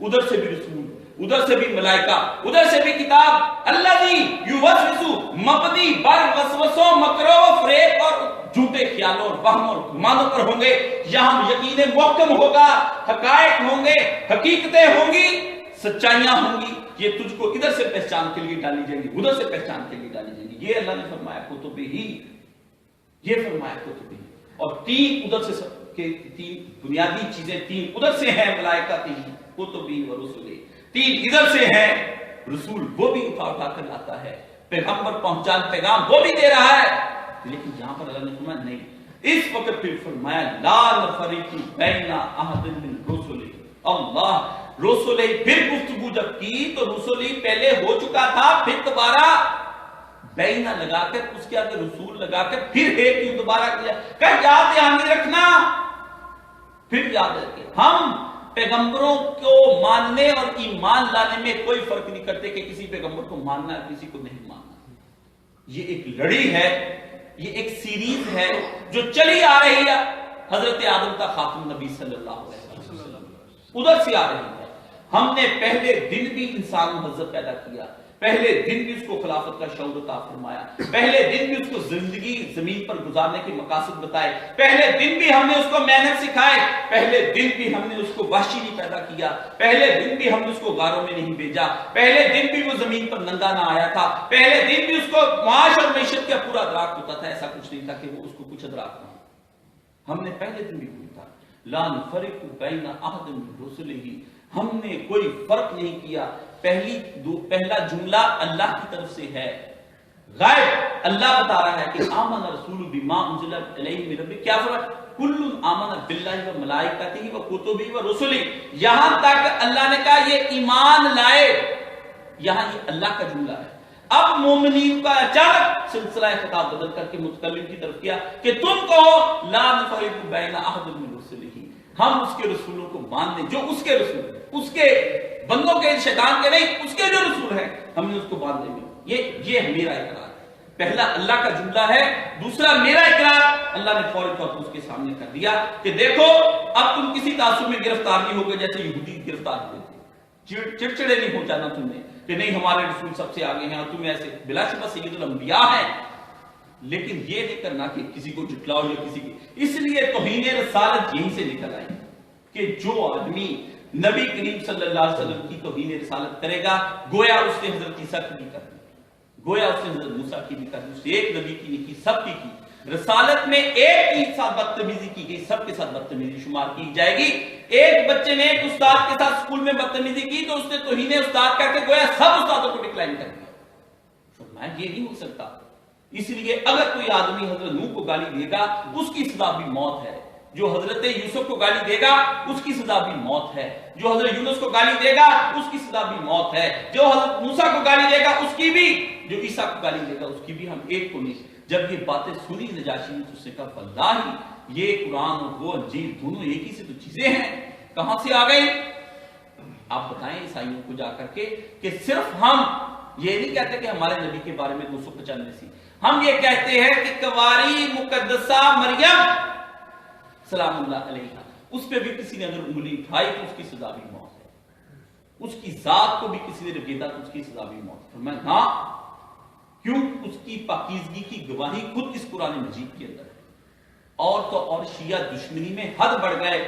ادھر سے بھی رسول، ادھر سے بھی ملائکہ، ادھر سے بھی کتاب، الذی یوسوس مبنی بر وسوسوں، مکروں و فریب اور جھوٹے خیالوں اور وہم اور گمانوں پر ہوں گے۔ یہاں یقین محکم ہوگا، حقائق ہوں گے، حقیقتیں ہوں گی، سچائیاں ہوں گی، یہ تجھ کو ادھر سے پہچان کے لیے ڈالی جائیں گی، ادھر سے پہچان کے لیے ڈالی جائیں گی۔ یہ اللہ نے فرمایا کتب ہی، یہ فرمایا کتب ہی، اور تین ادھر سے کہ تین بنیادی چیزیں تین ادھر سے ہیں، ملائکہ تین، کتبی و رسول، تین ادھر سے ہیں، رسول وہ بھی اٹھا کر لاتا ہے، پیغمبر پہنچان پیغام وہ بھی دے رہا ہے۔ لیکن یہاں پر اللہ نے فرمایا نہیں، اس وقت پھر فرمایا لا نفرق بین احد من رسل، اللہ رسول پھر گفتگو جب کی تو رسول پہلے ہو چکا تھا، پھر دوبارہ بینا لگا کر اس کے آگے رسول لگا کر پھر ایک کیوں دوبارہ کیا کہ یاد دھیان رکھنا، پھر یاد رکھے ہم پیغمبروں کو ماننے اور ایمان لانے میں کوئی فرق نہیں کرتے کہ کسی پیغمبر کو ماننا ہے کسی کو نہیں ماننا۔ یہ ایک لڑی ہے، یہ ایک سیریز ہے جو چلی آ رہی ہے حضرت آدم تا خاتم نبی صلی اللہ علیہ وسلم، ادھر سے آ رہی ہے۔ ہم نے پہلے دن بھی انسان مہذب پیدا کیا، پہلے دن بھی اس کو خلافت کا شعور عطا فرمایا، پہلے دن بھی اس کو زندگی زمین پر گزارنے کے مقاصد بتائے، پہلے دن بھی ہم نے اس کو محنت سکھائے، پہلے دن بھی ہم نے اس کو وحشی نہیں پیدا کیا، پہلے دن بھی ہم نے اس کو غاروں میں نہیں بھیجا، پہلے دن بھی وہ زمین پر ننگا نہ آیا تھا، پہلے دن بھی اس کو معاش اور معیشت کا پورا ادراک ہوتا تھا، ایسا کچھ نہیں تھا کہ وہ اس کو کچھ ادراک نہ ہو۔ ہم نے پہلے دن بھی پوچھا لا نفرق بین احد من رسلہ، ہم نے کوئی فرق نہیں کیا۔ پہلا جملہ اللہ کی طرف سے ہے، غائب اللہ بتا رہا ہے کہ آمن رسول بما انزل الیہ من ربہ، کیا فرق؟ کل آمن باللہ و ملائکتہ و کتبہ و رسلہ، یہاں تک اللہ نے کہا یہ ایمان لائے، یہاں یہ اللہ کا جملہ ہے۔ اب مومنین کا اچانک سلسلہ خطاب بدل کر کے متکلم کی طرف کیا کہ تم کہو لا نفرق بین احد من رسلہ، ہم اس کے رسولوں کو مان لیں جو اس کے رسول ہیں، اس کے بندوں کے شیطان کے نہیں، اس کے جو رسول ہیں ہم نے اس کو مان لیں گے۔ یہ میرا اقرار ہے، پہلا اللہ کا جملہ ہے، دوسرا میرا اقرار۔ اللہ نے فوری طور پر اس کے سامنے کر دیا کہ دیکھو اب تم کسی تعصب میں گرفتار نہیں ہوگے جیسے یہودی گرفتار ہوئے تھے، چڑچڑے نہیں ہو جانا تم نے کہ نہیں ہمارے رسول سب سے آگے ہیں اور تم ایسے، بلا شبہ سید الانبیاء ہیں، لیکن یہ نہیں کرنا کہ کسی کو جھٹلاؤ یا کسی کی۔ اس لیے توہین رسالت یہیں سے نکل آئی کہ جو آدمی نبی کریم صلی اللہ علیہ وسلم کی توہین رسالت کرے گا گویا اس نے حضرت عیسیٰ کی بھی کر دی، گویا اس نے حضرت موسیٰ کی بھی کر دی، اس نے ایک نبی کی نہیں کی، سب کی کی۔ رسالت میں ایک کے ساتھ بدتمیزی کی گئی، سب کے ساتھ بدتمیزی شمار کی جائے گی۔ ایک بچے نے ایک استاد کے ساتھ اسکول میں بدتمیزی کی تو اس نے توہین استاد کر کے گویا سب استادوں کو ڈکلائن کر دیا۔ فرمایا یہ نہیں ہو سکتا، اس لیے اگر کوئی آدمی حضرت نوح کو گالی دے گا اس کی سزا بھی موت ہے، جو حضرت یوسف کو گالی دے گا اس کی سزا بھی موت ہے، جو حضرت یونس کو گالی دے گا اس کی سزا بھی موت ہے، جو حضرت موسیٰ کو گالی دے گا اس کی بھی، جو عیسیٰ کو گالی دے گا اس کی بھی، ہم ایک کو نہیں۔ جب یہ باتیں سنی نجاشی نے تو اس نے کہا واللہ یہ قرآن اور وہ انجیل دونوں ایک ہی سے تو چیزیں ہیں، کہاں سے آ گئی؟ آپ بتائیں عیسائیوں کو جا کر کے کہ صرف ہم یہ نہیں کہتے کہ ہمارے نبی کے بارے میں 295 سی، ہم یہ کہتے ہیں کہ کواری مقدسہ مریم سلام اللہ علیہ اس پہ بھی کسی نے اگر انگلی اٹھائی تو اس کی سزا بھی موت ہے، اس کی ذات کو بھی کسی نے رگیدا تو اس کی سزا بھی موت ہے۔ میں ہاں کیوں؟ اس کی پاکیزگی کی گواہی خود اس قرآن مجید کے اندر ہے۔ اور تو اور شیعہ دشمنی میں حد بڑھ گئے،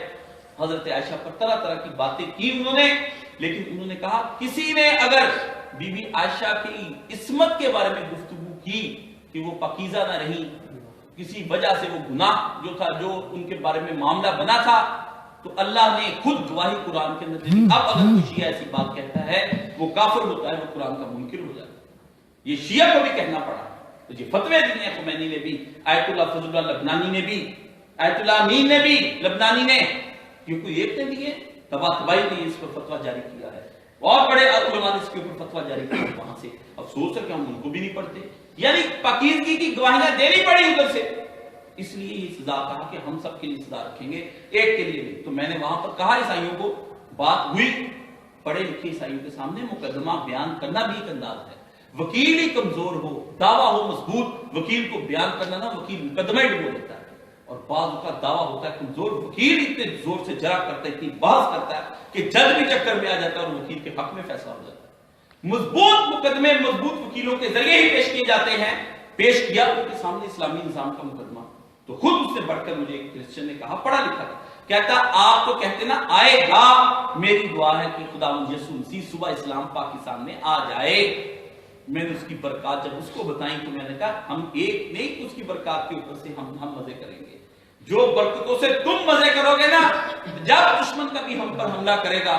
حضرت عائشہ پر طرح طرح کی باتیں کی انہوں نے، لیکن انہوں نے کہا کسی نے اگر بی بی عائشہ کی عصمت کے بارے میں گفتگو کی کہ وہ پاکیزہ نہ رہی، کسی وجہ سے وہ گناہ جو تھا جو ان کے بارے میں معاملہ بنا تھا، تو اللہ نے خود گواہی قرآن کے اندر دی۔ اب اگر کوئی شیعہ ایسی بات کہتا ہے وہ کافر ہوتا ہے، وہ قرآن کا منکر ہو جاتا ہے۔ یہ شیعہ کو بھی کہنا پڑا، تو یہ فتوے دیے خمینی نے بھی، آیت اللہ فضل اللہ لبنانی نے بھی، آیت اللہ امین نے بھی، لبنانی نے، یہ کوئی ایک نے دیے، طباطبائی نے اس پر فتویٰ جاری کیا ہے، اور بڑے علماء نے اس کے اوپر فتویٰ جاری کیا ہے وہاں سے۔ افسوس ہے کہ ہم ان کو بھی نہیں پڑھتے، یعنی پاکیزگی کی گواہیاں دینی پڑی ادھر سے، اس لیے یہ سزا کہا کہ ہم سب کے لیے سزا رکھیں گے، ایک کے لیے نہیں۔ تو میں نے وہاں پر کہا عیسائیوں کو، بات ہوئی، پڑھے لکھے عیسائیوں کے سامنے مقدمہ بیان کرنا بھی ایک انداز ہے، وکیل ہی کمزور ہو، دعویٰ ہو مضبوط، وکیل کو بیان کرنا نہ، وکیل مقدمہ ہی ڈبو دیتا ہے، اور بعض کا دعویٰ ہوتا ہے کمزور وکیل اتنے زور سے جرا کرتا ہے، اتنی بحث کرتا ہے کہ جج بھی چکر میں آ جاتا ہے اور وکیل کے حق میں فیصلہ ہو جاتا ہے۔ مضبوط مقدمے مضبوط وکیلوں کے ذریعے ہی پیش کیے جاتے ہیں۔ پیش کیا ان کے سامنے اسلامی نظام کا مقدمہ، تو خود اس سے بڑھ کر مجھے ایک کرسچن نے کہا، پڑھا لکھا تھا، کہتا آپ تو کہتے نا آئے گا، میری دعا ہے کہ خدا یسوع مسیح صبح اسلام پاکستان میں آ جائے۔ میں نے اس کی برکات جب اس کو بتائیں تو میں نے کہا ہم ایک نہیں، اس کی برکات کے اوپر سے ہم مزے کریں گے، جو برکتوں سے تم مزے کرو گے نا، جب دشمن کا بھی ہم پر حملہ کرے گا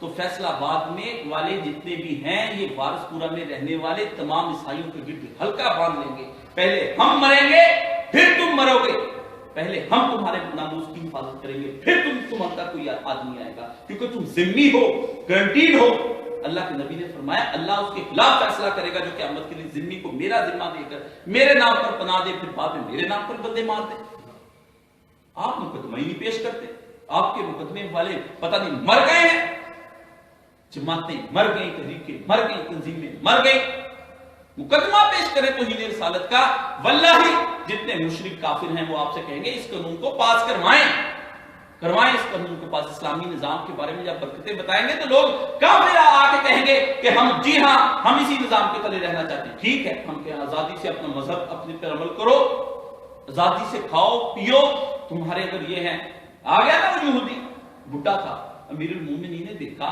تو فیصلہ آباد میں والے جتنے بھی ہیں، یہ وارث پورا میں رہنے والے تمام عیسائیوں کے گرد حلقہ باندھ لیں گے، پہلے ہم مریں گے پھر تم مرو گے، پہلے ہم تمہارے ناموس کی حفاظت کریں گے پھر تمہارا کوئی آدمی آئے گا، کیونکہ تم ذمہ ہو، گارنٹیڈ ہو۔ اللہ کے نبی نے فرمایا اللہ اس کے خلاف فیصلہ کرے گا جو قیامت کے لیے ذمہ کو میرا ذمہ دے کر میرے نام پر پناہ دے، پھر بعد میں میرے نام پر بندے مار دے۔ آپ مقدمہ ہی نہیں پیش کرتے، آپ کے مقدمے والے پتہ نہیں مر گئے ہیں، جماعتیں مر گئی، تحریکیں مر گئی، تنظیمیں مر گئی، مقدمہ پیش کریں تو ہی رسالت کا۔ واللہ جتنے مشرک کافر ہیں وہ آپ سے کہیں گے اس قانون کو پاس کروائیں اس قانون کو پاس۔ اسلامی نظام کے بارے میں جب برکتیں بتائیں گے تو لوگ کافر آ کے کہیں گے کہ ہم جی ہاں ہم اسی نظام کے تلے رہنا چاہتے ہیں۔ ٹھیک ہے، ہم کہیں آزادی سے اپنا مذہب اپنے پر عمل کرو، آزادی سے کھاؤ پیو، تمہارے اگر یہ ہیں۔ آ گیا نا وہ یہودی بڈھا تھا، امیر المومنین نے دیکھا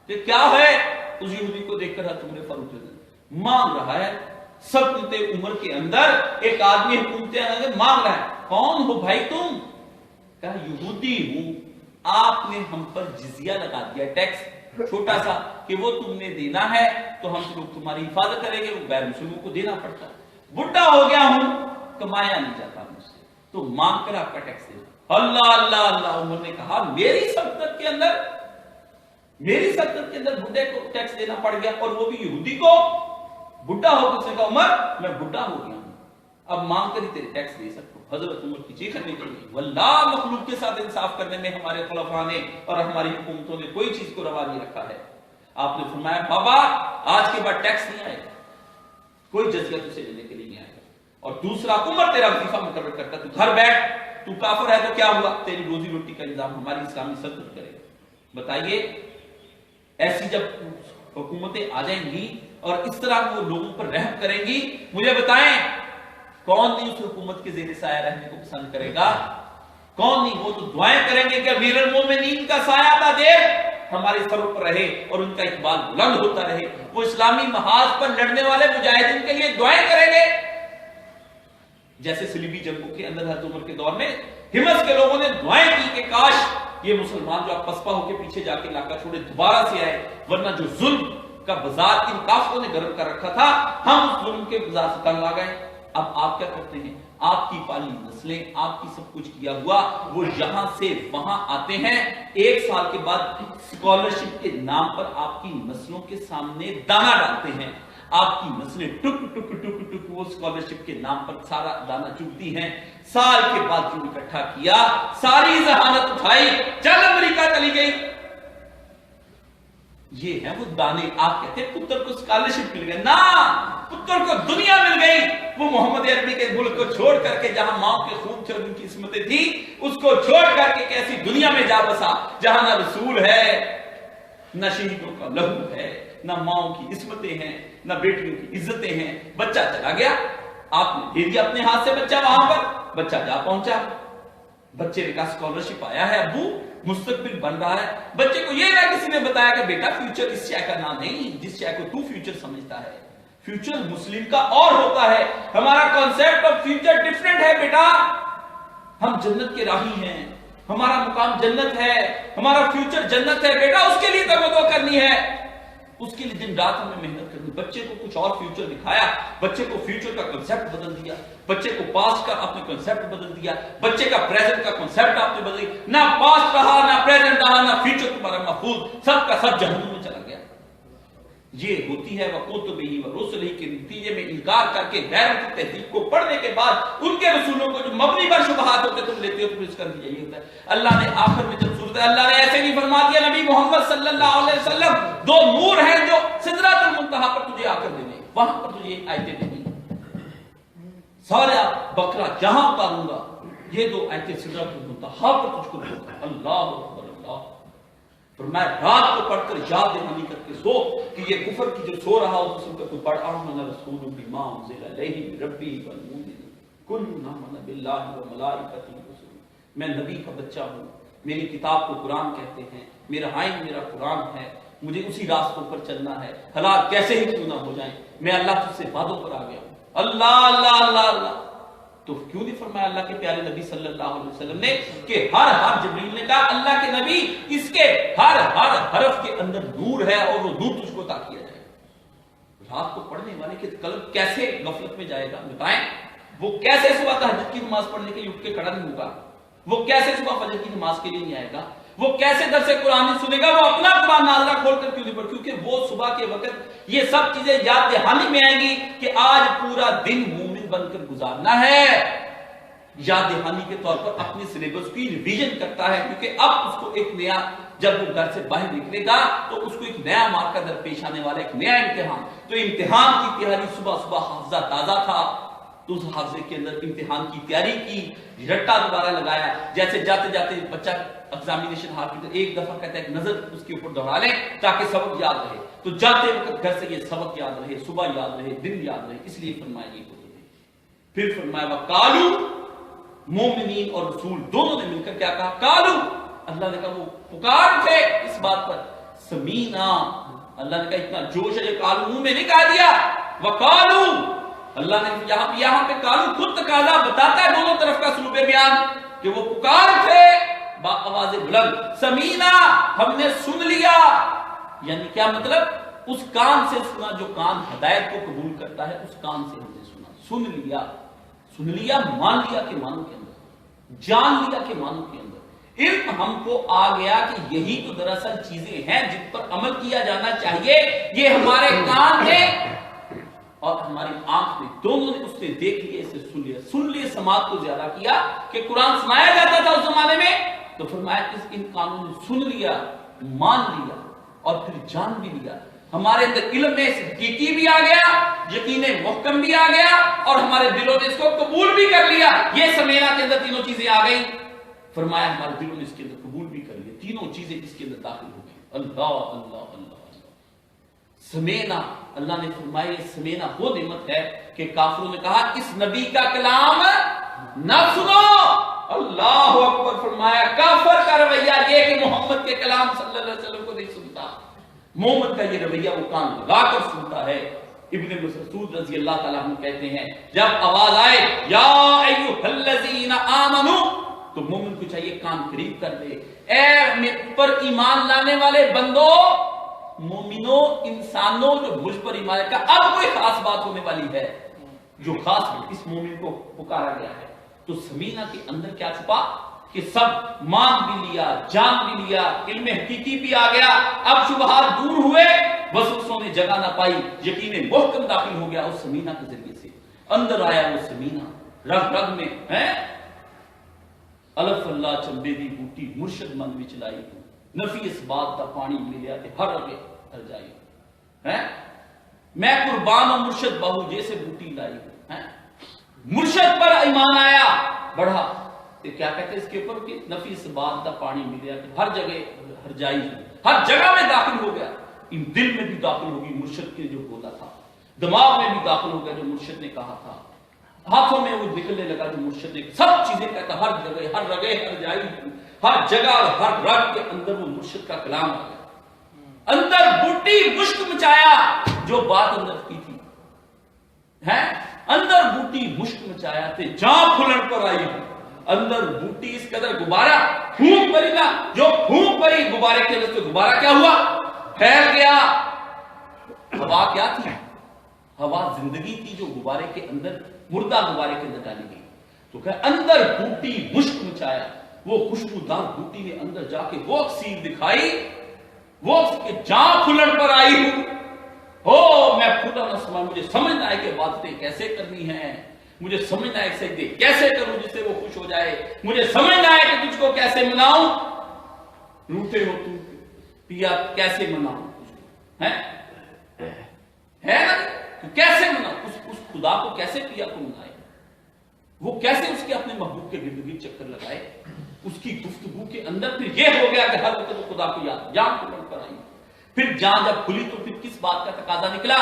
کہ کیا ہے، اس یہودی کو دیکھ کر حضرت عمر فاروق مانگ رہا ہے، سلطنت عمر کے اندر ایک آدمی حکومت مانگ رہا ہے، کون ہو بھائی تم؟ کہا یہودی ہوں، آپ نے ہم پر جزیہ لگا دیا، ٹیکس چھوٹا سا کہ وہ تم نے دینا ہے تو ہم لوگ تمہاری حفاظت کریں گے، وہ غیر مسلموں کو دینا پڑتا ہے، بڈھا ہو گیا ہوں، کمایا نہیں جاتا مجھ سے، تو مانگ کر آپ کا ٹیکس دے۔ اللہ اللہ اللہ، عمر نے کہا میری سلطنت کے اندر بڈھے کو ٹیکس دینا پڑ گیا، اور وہ بھی یہودی کو، بڈھا ہو کر اس نے کہا عمر میں بڈھا ہو گیا ہوں، اب مانگ کر ہی تیرے ٹیکس دے سکتا ہوں۔ حضرت عمر کی چیخ نکل گئی، واللہ مخلوق کے ساتھ انصاف کرنے میں ہمارے خلفاء نے اور ہماری حکومتوں نے کوئی چیز کو روا نہیں رکھا ہے۔ آپ نے فرمایا بابا آج کے بعد ٹیکس نہیں آئے گا، کوئی جزیہ تجھے لینے کے لیے نہیں آئے گا، اور دوسرا عمر تیرا وظیفہ مقرر کرتا، تو گھر بیٹھ، تو کافر ہے تو کیا ہوا، تیری روزی روٹی کا انتظام ہماری اسلامی سلطنت کرے گا۔ بتائیے ایسی جب حکومتیں آ جائیں گی اور اس طرح وہ لوگوں پر رحم کریں گی، مجھے بتائیں کون نہیں اس حکومت کے زیر سایہ رہنے کو پسند کرے گا؟ کون نہیں؟ وہ تو دعائیں کریں گے کہ امیر المومنین کا سایہ تا دیر ہمارے سروں پر رہے اور ان کا اقبال بلند ہوتا رہے، وہ اسلامی محاذ پر لڑنے والے مجاہدین کے لیے دعائیں کریں گے، جیسے صلیبی جنگوں کے اندر حضرت عمر کے دور میں ہمت کے لوگوں نے دعائیں کی کہ کاش یہ مسلمان جو آپ پسپا ہو کے پیچھے جا کے علاقہ چھوڑے دوبارہ سے آئے، ورنہ جو ظلم کا بازار ان کافروں نے گرم کر رکھا تھا ہم اس ظلم کے بازار سے تنگ آ گئے۔ اب آپ کیا کرتے ہیں؟ آپ کی پالی نسلیں، آپ کی سب کچھ کیا ہوا، وہ یہاں سے وہاں آتے ہیں، ایک سال کے بعد اسکالرشپ کے نام پر آپ کی نسلوں کے سامنے دانا ڈالتے ہیں، آپ کی نسلیں ٹک ٹک ٹک ٹک وہ اسکالرشپ کے نام پر سارا دانا چگتی ہیں، سال کے بعد جو اکٹھا کیا ساری ذہانت اٹھائی چل امریکہ چلی گئی۔ یہ ہے وہ دانے، آپ کہتے ہیں پتر کو اسکالرشپ مل گئی، نہ پتر کو دنیا مل گئی، وہ محمد عربی کے ملک کو چھوڑ کر کے جہاں ماں کے خوب چھوڑ کی عصمتیں تھی اس کو چھوڑ کر کے کیسی دنیا میں جا بسا جہاں نہ رسول ہے، نہ شہیدوں کا لہو ہے، نہ ماؤں کی عصمتیں ہیں، نہ بیٹیوں کی عزتیں ہیں۔ بچہ چلا گیا، آپ نے دے دیا اپنے ہاتھ سے بچہ، وہاں پر بچہ جا پہنچا، بچے نے کہا اسکالرشپ آیا ہے ابو، مستقبل بن رہا ہے۔ بچے کو یہ نہ کسی نے بتایا کہ بیٹا فیوچر اس شے کا نام نہیں جس شے کو تو فیوچر سمجھتا ہے، فیوچر مسلم کا اور ہوتا ہے، ہمارا کانسیپٹ آف فیوچر ڈیفرنٹ ہے بیٹا، ہم جنت کے راہی ہیں، ہمارا مقام جنت ہے، ہمارا فیوچر جنت ہے بیٹا، اس کے لیے توجہ کرنی ہے، اس کے لیے دن رات ہمیں محنت کرنی۔ بچے کو کچھ اور فیوچر دکھایا، بچے کو فیوچر کا کنسیپٹ بدل دیا، بچے کو پاسٹ کا اپنے کنسیپٹ بدل دیا، بچے کا پریزنٹ کا کنسیپٹ آپ نے بدل دیا، نہ پاسٹ رہا نہ پریزنٹ رہا نہ فیوچر تمہارا محفوظ، سب کا سب جہنم میں چلا گیا۔ یہ ہوتی ہے وَقُتُبِهِ وَرُسُلِهِ کے نتیجے میں انکار کر کے غیروں کی تہذیب کو پڑھنے کے بعد ان کے رسولوں کو جو مبنی بر شبہات ہوتے تم لیتے ہو تو اس کا نتیجہ یہی ہوتا ہے۔ اللہ نے آخر میں جب صورت اللہ نے ایسے بھی فرما دیا نبی محمد صلی اللہ علیہ وسلم دو نور ہیں جو سدرۃ المنتہا پر تجھے آ کر دینے، وہاں پر تجھے آیتیں دینی، سارا بکرا جہاں اتاروں گا یہ دو آیتیں سدرۃ المنتہا پر تجھ کو دھوکا. اللہ اکبر اللہ. فرمایا رات کو پڑھ کر یاد دہانی کر کے سو کہ یہ کفر کی جو سو رہا ہو اس کا کوئی پڑھ آمن رسول بما انزل الیہ من ربہ والمؤمنون کل آمن باللہ وملائکتہ ورسلہ. میں نبی کا بچہ ہوں، میری کتاب کو قرآن کہتے ہیں، میرا آئین میرا قرآن ہے، مجھے اسی راستوں پر چلنا ہے، حالات کیسے ہی کیوں نہ ہو جائیں، میں اللہ تجھ سے وعدوں پر آ گیا ہوں. اللہ اللہ اللہ اللہ. تو کیوں نہیں فرمایا اللہ کے پیارے نبی صلی اللہ علیہ وسلم نے کہ ہر جبریل نے کہا اللہ کے نبی اس کے ہر حرف کے اندر نور ہے اور وہ نور تجھ کو عطا کیا جائے. رات کو پڑھنے والے کے قلب کیسے غفلت میں جائے گا بتائیں؟ وہ کیسے صبح تہجد کی نماز پڑھنے کے لیے اٹھ کے کھڑا نہیں ہوگا؟ وہ کیسے صبح فجر کی نماز کے لیے نہیں آئے گا؟ وہ کیسے درس قرآن نہیں سنے گا؟ وہ اپنا قرآن نازلہ کھول کر کیوں نہیں پڑھ؟ کیونکہ وہ صبح کے وقت یہ سب چیزیں یاد دہانی میں آئیں گی کہ آج پورا دن مومن بن کر گزارنا ہے. یاد دہانی کے طور پر اپنی سلیبس کی ریویژن کرتا ہے کیونکہ اب اس کو ایک نیا، جب وہ گھر سے باہر نکلے گا تو اس کو ایک نیا مارکا درپیش آنے والا، ایک نیا امتحان. تو امتحان کی تیاری صبح صبح حافظہ تازہ تھا تو اس حافظے کے اندر امتحان کی تیاری کی، رٹا دوبارہ لگایا. جیسے جاتے جاتے بچہ ایگزامینیشن ہال کی ایک دفعہ کہتا ہے ایک نظر اس کے اوپر دوہرا لیں تاکہ سبق یاد رہے. تو جاتے وقت گھر سے یہ سبق یاد رہے، صبح یاد رہے، دن یاد رہے، اس لیے فرمایا یہ ہوتے ہیں. پھر فرمایا وقالو، مومنین اور رسول دونوں نے مل کر کیا کہا؟ کالو، اللہ نے کہا وہ پکار تھے اس بات پر. سمینا، اللہ نے کہا اتنا جوش ہے یہ کالو منہ میں نہیں کہہ دیا. وقالو، اللہ نے یہاں پہ کالو خود تقاضا بتاتا ہے دونوں طرف کا سلوب بیان کہ وہ پکار تھے با آواز بلند. سمینا، ہم نے سن لیا. یعنی کیا مطلب؟ اس کان سے سنا جو کان ہدایت کو قبول کرتا ہے، اس کان سے ہم نے سنا. سن لیا، سن لیا مان لیا کے معنوں کے اندر، جان لیا کے معنوں کے اندر. علم ہم کو آ گیا کہ یہی تو دراصل چیزیں ہیں جن پر عمل کیا جانا چاہیے. یہ ہمارے کان نے اور ہماری آنکھ نے دونوں نے اس سے دیکھ لیا، اسے سن لیا. سن لیے سماعت کو زیادہ کیا کہ قرآن سنایا جاتا تھا اس زمانے میں تو فرمایا ان کانوں نے سن لیا، مان لیا اور پھر جان بھی لیا. ہمارے اندر علم میں حقیقی بھی آ گیا، یقین محکم بھی آ گیا اور ہمارے دلوں نے اس کو قبول بھی کر لیا. یہ سمینا کے اندر تینوں چیزیں آ گئی. فرمایا ہمارے دلوں نے اس کے اندر قبول بھی کر لیا، تینوں چیزیں اس کے اندر داخل ہو گئی. اللہ اللہ اللہ اللہ. سمینا، اللہ نے فرمایا یہ سمینا وہ نعمت ہے کہ کافروں نے کہا اس نبی کا کلام نہ سنو. اللہ اکبر. فرمایا کافر کا رویہ یہ کہ محمد کے کلام صلی اللہ علیہ وسلم کو نہیں سنتا. مومن کا یہ رویہ وہ کان لگا کر سنتا ہے. ابن مسعود رضی اللہ تعالیٰ عنہ کہتے ہیں جب آواز آئے یا ایھا الذین آمنو تو مومن کو چاہیے کان قریب کر دے. اے پر ایمان لانے والے بندو، مومنوں، انسانوں جو مجھ پر ایمان کا. اب کوئی خاص بات ہونے والی ہے جو خاص اس مومن کو پکارا گیا ہے. تو سمینا کے اندر کیا چھپا کہ سب مان بھی لیا، جان بھی لیا، علم حقیقی بھی آ گیا. اب شبہات دور ہوئے، وسوسوں نے جگہ نہ پائی، یقین محکم داخل ہو گیا اس سمینا کے ذریعے سے. اندر آیا وہ سمینا، رگ رگ میں ہے الف اللہ چمبے دی بوٹی مرشد من وچ لائی ہوں، نفی اس بات دا پانی ملیا تے ہر رگے ہر جائی ہے. میں قربان و مرشد بہو جیسے بوٹی لائی ہوں. مرشد پر ایمان آیا، بڑھا. کیا کہتے ہیں اس کے اوپر کہ نفیس بات دا پانی ملیا کہ ہر جگہ ہر جائی ہے، ہر جگہ میں داخل ہو گیا. ان دل میں بھی داخل ہوگی مرشد کے جو بولا تھا، دماغ میں بھی داخل ہو گیا جو مرشد نے کہا تھا، ہاتھوں میں وہ نکلنے لگا جو مرشد نے سب چیزیں کہتا. ہر جگہ ہر رگے ہر جائی، ہر جگہ اور ہر رگ کے اندر وہ مرشد کا کلام آ گیا. اندر بوٹی مشک مچایا جو بات اندر کی تھی ہے. اندر بوٹی مشک مچایا تے جان پھلن پر آئی ہوں. اندر بوٹی اس قدر غبارہ پھونک پڑی نا، جو پھونک پڑی غبارے کے اندر سے غبارہ کیا ہوا؟ پھیل گیا. ہوا کیا تھی؟ ہوا زندگی تھی جو غبارے کے اندر، مردہ غبارے کے اندر ڈالی گئی. تو کہ اندر بوٹی مشک مچایا، وہ خوشبودار بوٹی نے اندر جا کے وہ اکسیر دکھائی، وہ جان پھلن پر آئی ہوں. میں پھولا نہ سما، مجھے سمجھنا ہے کہ باتیں کیسے کرنی ہیں، مجھے سمجھنا ہے سجدے کیسے کروں جس سے وہ خوش ہو جائے، مجھے سمجھنا ہے کہ تجھ کو کیسے مناؤں. روٹے ہو تو پیا کیسے مناؤں تجھ کو ہے نا؟ تو کیسے مناؤں اس خدا کو، کیسے پیا کو منائے. وہ کیسے اس کے اپنے محبوب کے گرد گرد چکر لگائے. اس کی گفتگو کے اندر پھر یہ ہو گیا کہ ہر وقت وہ خدا کو یاد, جان کو لڑ کر آئی. پھر جان جب کھلی تو پھر کس بات کا تقاضا نکلا؟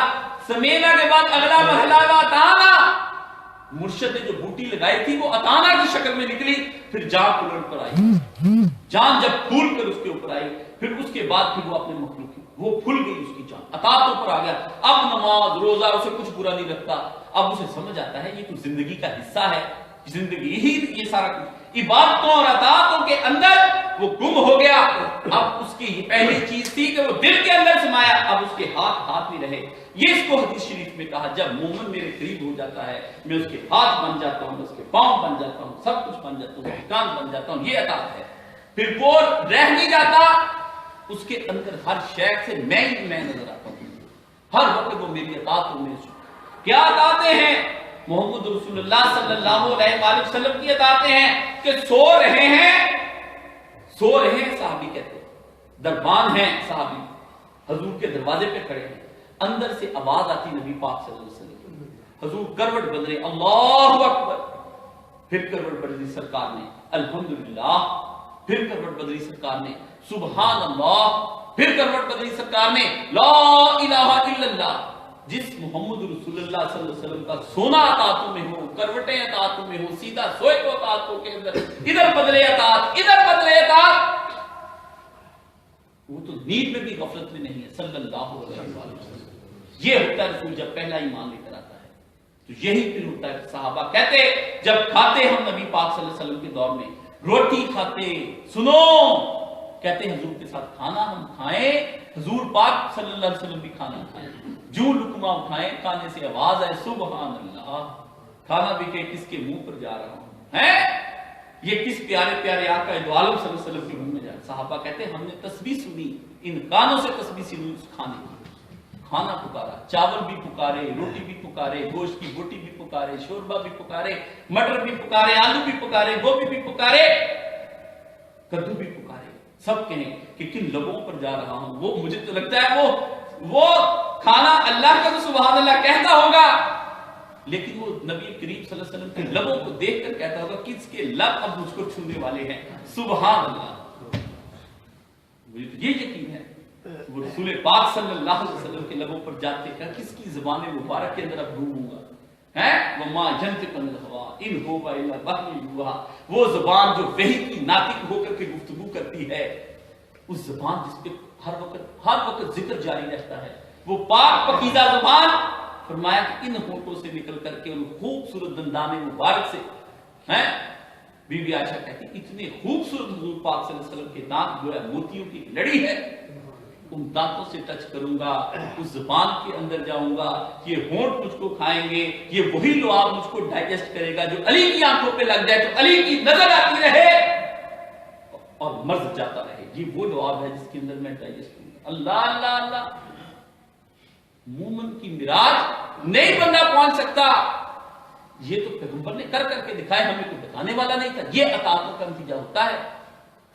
سمینا کے بعد اگلا مرحلہ اتانا. مرشد نے جو بوٹی لگائی تھی وہ اتانا کی شکل میں نکلی. پھر جان کو لڑ کر آئی. جان جب پھول کر اس کے اوپر آئی, پھر اس کے بعد پھر وہ اپنے مخلوق کی وہ پھول گئی اس کی جان, اطاعت اوپر آ گیا. اب نماز روزہ اسے کچھ برا نہیں لگتا. اب اسے سمجھ آتا ہے یہ تو زندگی کا حصہ ہے, زندگی ہی یہ سارا کچھ عبادتوں اور اطاعتوں کے اندر وہ گم ہو گیا. اب اس کی یہ پہلی چیز تھی کہ وہ دل کے اندر سمایا, اب اس کے ہاتھ نہیں رہے. یہ اس کو حدیث شریف میں کہا جب مومن میرے قریب ہو جاتا ہے میں اس کے ہاتھ بن جاتا ہوں, اس کے پاؤں بن جاتا ہوں, سب کچھ بن جاتا ہوں, کان بن جاتا ہوں. یہ اطاعت ہے. پھر وہ رہ نہیں جاتا, اس کے اندر ہر شے سے میں نظر آتا ہوں. ہر وقت وہ میری اطاعت میں کیا اطاعتیں ہیں؟ محمد رسول اللہ صلی اللہ علیہ وآلہ وسلم کی اطاعتیں ہیں کہ سو رہے ہیں صحابی کہتے ہیں, دربان ہیں صحابی, حضور کے دروازے پہ کھڑے ہیں, اندر سے آواز آتی نبی پاک صلی اللہ علیہ وسلم, حضور کروٹ بدلے اللہ اکبر, پھر کروٹ بدلی سرکار نے الحمدللہ, پھر کروٹ بدلی سرکار نے سبحان اللہ, پھر کروٹ بدلی سرکار نے لا الہ الا اللہ. جس محمد رسول اللہ صلی اللہ علیہ وسلم کا سونا اطاعتوں میں ہو, کروٹیں اطاعتوں میں ہو, سیدھا سوئے کو اطاعتوں کے اندر, ادھر بدلے اطاعت ادھر بدلے اطاعت, وہ تو نیند میں بھی غفلت میں نہیں ہے صلی اللہ علیہ وسلم. یہ ہوتا ہے رسول جب پہلا ایمان لے کر آتا ہے. تو یہی پھر ہوتا ہے. صحابہ کہتے جب کھاتے ہم نبی پاک صلی اللہ علیہ وسلم کے دور میں روٹی کھاتے, سنو کہتے حضور کے ساتھ کھانا ہم کھائیں, حضور پاک صلی اللہ علیہ وسلم بھی کھانا کھائیں, جو لقمہ اٹھائیں کھانے سے آواز آئے سبحان اللہ, کھانا بھی کہ کس کے منہ پر جا رہا ہوں ہے, یہ کس پیارے پیارے آقا دو عالم صلی اللہ علیہ وسلم کے منہ میں جا رہا. صحابہ کہتے ہم نے تسبیح سنی, ان کانوں سے تسبیح سنی اس کھانے کی. کھانا پکارا, چاول بھی پکارے, روٹی بھی پکارے, گوشت کی بوٹی بھی پکارے, شوربہ بھی پکارے, مٹر بھی پکارے, آلو بھی پکارے, گوبھی بھی پکارے, کدو بھی پکارے. سب کہیں کہ کن لبوں پر جا رہا ہوں. وہ مجھے تو لگتا ہے وہ کھانا اللہ کا تو سبحان اللہ کہتا ہوگا, لیکن وہ نبی کریم صلی اللہ علیہ وسلم کے لبوں کو دیکھ کر کہتا ہوگا کس کے لب اب مجھ کو چھونے والے ہیں سبحان اللہ. مجھے تو یہ یقین ہے وہ رسول پاک صلی اللہ علیہ وسلم کے لبوں پر جاتے کہ کس کی زبان مبارک کے اندر اب ڈوبوں گا ہے. وما ينطق عن الهوى ان هو الا وحی یوحی, وہ زبان جو وحی کی ناطق ہو کر کے گفتگو کرتی ہے, اس زبان جس پہ ہر وقت ذکر جاری رہتا ہے, وہ پاک پاکیزہ زبان. فرمایا کہ ان ہونٹوں سے نکل کر کے ان خوبصورت دندان مبارک سے ہیں. بی بی عائشہ کہتی اتنے خوبصورت حضور پاک صلی اللہ علیہ وسلم کے دانت جو ہے موتیوں کی لڑی ہے, ان دانتوں سے ٹچ کروں گا, اس زبان کے اندر جاؤں گا, یہ ہونٹ مجھ کو کھائیں گے, یہ وہی لعاب مجھ کو ڈائجسٹ کرے گا جو علی کی آنکھوں پہ لگ جائے تو علی کی نظر آتی رہے اور مرض جاتا رہے. یہ وہ لعاب ہے جس کے اندر میں ڈائجسٹ کروں گا. اللہ اللہ اللہ. مومن کی معراج نہیں بندہ پہنچ سکتا, یہ تو پیغمبر نے کر کر کے دکھائے, ہمیں کوئی بتانے والا نہیں تھا. یہ اطاعتوں کا نتیجہ ہوتا ہے.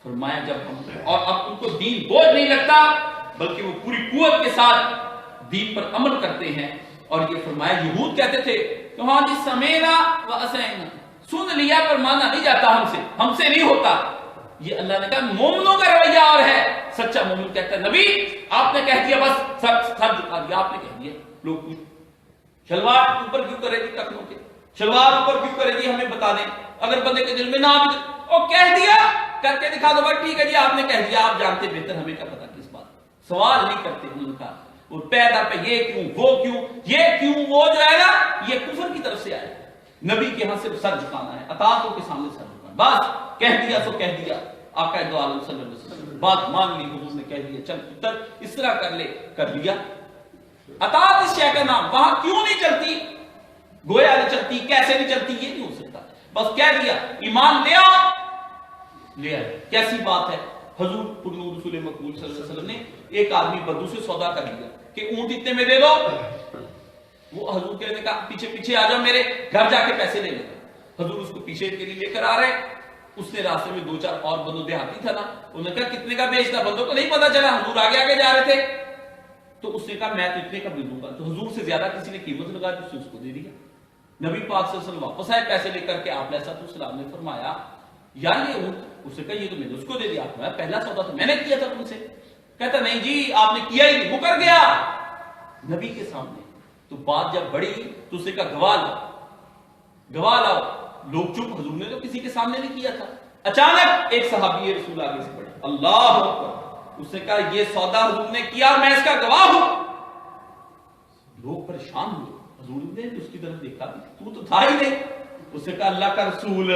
فرمایا جب ہم اور اب ان کو دین بوجھ نہیں لگتا بلکہ وہ پوری قوت کے ساتھ دین پر عمل کرتے ہیں. اور یہ فرمایا یہود کہتے تھے کہ ہاں جی سمینا و اسینا, سن لیا پر مانا نہیں جاتا, ہم سے نہیں ہوتا. یہ اللہ نے کہا مومنوں کا رویہ اور ہے. سچا مومن کہتا ہے نبی آپ نے کہہ دیا بس سر جھکا دیا, آپ نے کہہ دیا. لوگ پوچھ شلوار اوپر کیوں کرے گی, ٹکنوں کے شلوار اوپر کیوں کرے گی, ہمیں بتا دیں. اگر بندے کے دل میں نہ بھی او کہہ دیا کر کے دکھا دو, بس ٹھیک ہے جی آپ نے کہہ دیا, آپ جانتے بہتر, ہمیں کیا پتا کس بات. سوال نہیں کرتے ان کا, وہ پیدا پہ یہ کیوں, وہ کیوں, یہ کیوں, وہ جو ہے نا یہ کفر کی طرف سے آئے. نبی کے ہاں صرف سر جھکانا ہے, اطاعتوں کے سامنے سر جھکانا, بس کہہ دیا سو کہہ دیا. آقا دو عالم صلی اللہ علیہ وسلم بات مان لی, حضور نے کہہ دیا چل پتر اس طرح کر لے, کر لیا. اطاعت اس شے کا نام. وہاں کیوں نہیں چلتی, گویا نہیں چلتی, کیسے نہیں چلتی, یہ نہیں ہو سکتا. بس کہہ دیا ایمان لے آؤ, لے آئے. کیسی بات ہے. حضور پرنور رسول مقبول صلی اللہ علیہ وسلم نے ایک آدمی بدو سے سودا کر لیا کہ اونٹ اتنے میں دے دو. وہ حضور کہنے کا پیچھے پیچھے آ جاؤ, میرے گھر جا کے پیسے لے لے. حضور اس کو پیچھے کے لیے لے کر آ رہے. اس نے راستے میں 2-4 اور بندوں, دیہاتی تھا نا, انہوں نے کہا کتنے کا بیچتا, بندوں کو نہیں پتا چلا, حضور آگے آگے جا رہے تھے. تو اس نے کہا میں تو اتنے کا دے دوں گا. تو حضور سے زیادہ کسی نے قیمت لگا دی, اس کو دے دیا. نبی پاک صلی اللہ علیہ وسلم واپس آئے پیسے لے کر کے، آپ علیہ السلام نے فرمایا یار یہ اونٹ، اس نے کہا یہ تو میں نے اس کو دے دیا، پہلا سودا تو میں نے کیا تھا تم سے۔ کہتا نہیں جی آپ نے کیا ہی نہیں، مکر گیا نبی کے سامنے۔ تو بات جب بڑی تو اسے کہا گواہ لاؤ، گواہ لاؤ۔ لوگ چپ، حضور نے تو کسی کے سامنے نہیں کیا تھا۔ اچانک ایک صحابی رسول آگے سے بڑھے، اللہ اکبر، اس نے کہا یہ سودا حضور نے کیا اور میں اس کا گواہ ہوں۔ لوگ پریشان ہوئے، حضور نے اس کی طرف دیکھا، تو تھا ہی نہیں۔ اس نے کہا اللہ کا رسول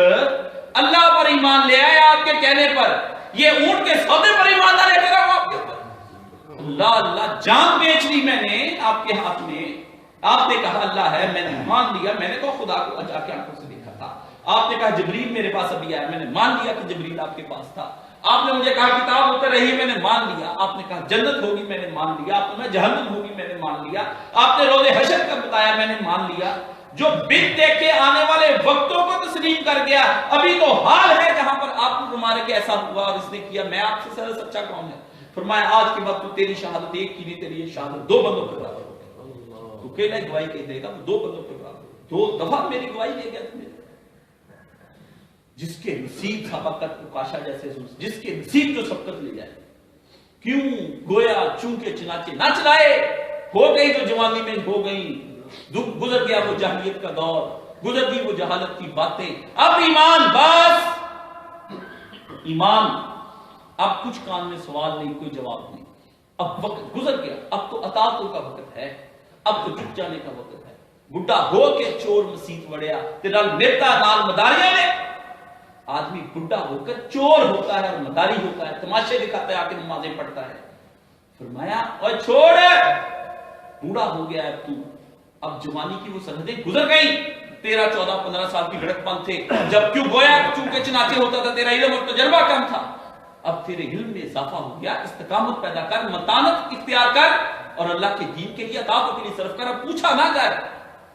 اللہ پر ایمان لے آئے آپ کے کہنے پر، یہ اونٹ کے سودے پر ایمان نہ لے کے رہا آپ کے اوپر۔ اللہ اللہ، جان بیچ لی میں نے آپ کے ہاتھ میں۔ آپ نے کہا اللہ ہے، میں نے مان لیا، میں نے تو خدا کو جا کے آنکھوں سے دیکھا تھا۔ آپ نے کہا جبریل میرے پاس ابھی آیا، میں نے مان لیا کہ جبریل آپ کے پاس تھا۔ آپ نے مجھے کہا کتاب اتر رہی ہے، میں نے مان لیا۔ آپ نے کہا جنت ہوگی، میں نے مان لیا۔ آپ نے جہنم ہوگی، میں نے مان لیا۔ آپ نے روز حشر کا بتایا، میں نے مان لیا۔ جو بن دیکھ کے آنے والے وقتوں کو تسلیم کر گیا، ابھی تو حال ہے جہاں پر آپ کو فرما رہے کہ ایسا ہوا اور اس نے کیا، میں آپ سے زیادہ سچا کون ہے؟ فرمایا آج کے بعد تو تیری شہادت ایک کی نہیں، تیری یہ شہادت دو بندوں کے برابر ہو گئی۔ تو اکیلا گواہی کہہ دے گا، وہ دو بندوں کے برابر، دو دفعہ میری گواہی دے گیا تمہیں۔ جس کے نصیب سبقت کو کاشا جیسے، جس کے نصیب جو سبقت لے جائے، کیوں گویا چونکہ چنانچہ نہ چلائے، ہو گئی جو جوانی میں ہو گئی، گزر گیا وہ جاہلیت کا دور، گزر گئی وہ جہالت کی باتیں، اب ایمان، بس ایمان، اب کچھ کان میں سوال نہیں، کوئی جواب نہیں، اب وقت گزر گیا، اب تو اطاعتوں کا وقت ہے، اب تو جھک جانے کا وقت ہے۔ بڈھا ہو کے چور مسیت وڑیا تے نال نیتا نال مداریاں نے۔ آدمی بڈھا ہو کر چور ہوتا ہے اور مداری ہوتا ہے، تماشے دکھاتا ہے، آ کے نمازیں پڑھتا ہے۔ فرمایا اوے چھوڑ، بوڑھا ہو گیا ہے تو، اب جوانی کی وہ سرحدیں گزر گئیں۔ 13 14 15 سال کی لڑک پن تھے جب، کیوں گویا چونکہ چنانچہ ہوتا تھا، تیرا علم اور تجربہ کم تھا۔ اب تیرے علم میں اضافہ ہو گیا، استقامت پیدا کر، متانت اختیار کر اور اللہ کے دین کے لیے، اطاعتوں کے لیے صرف کر، اب پوچھا نہ کر،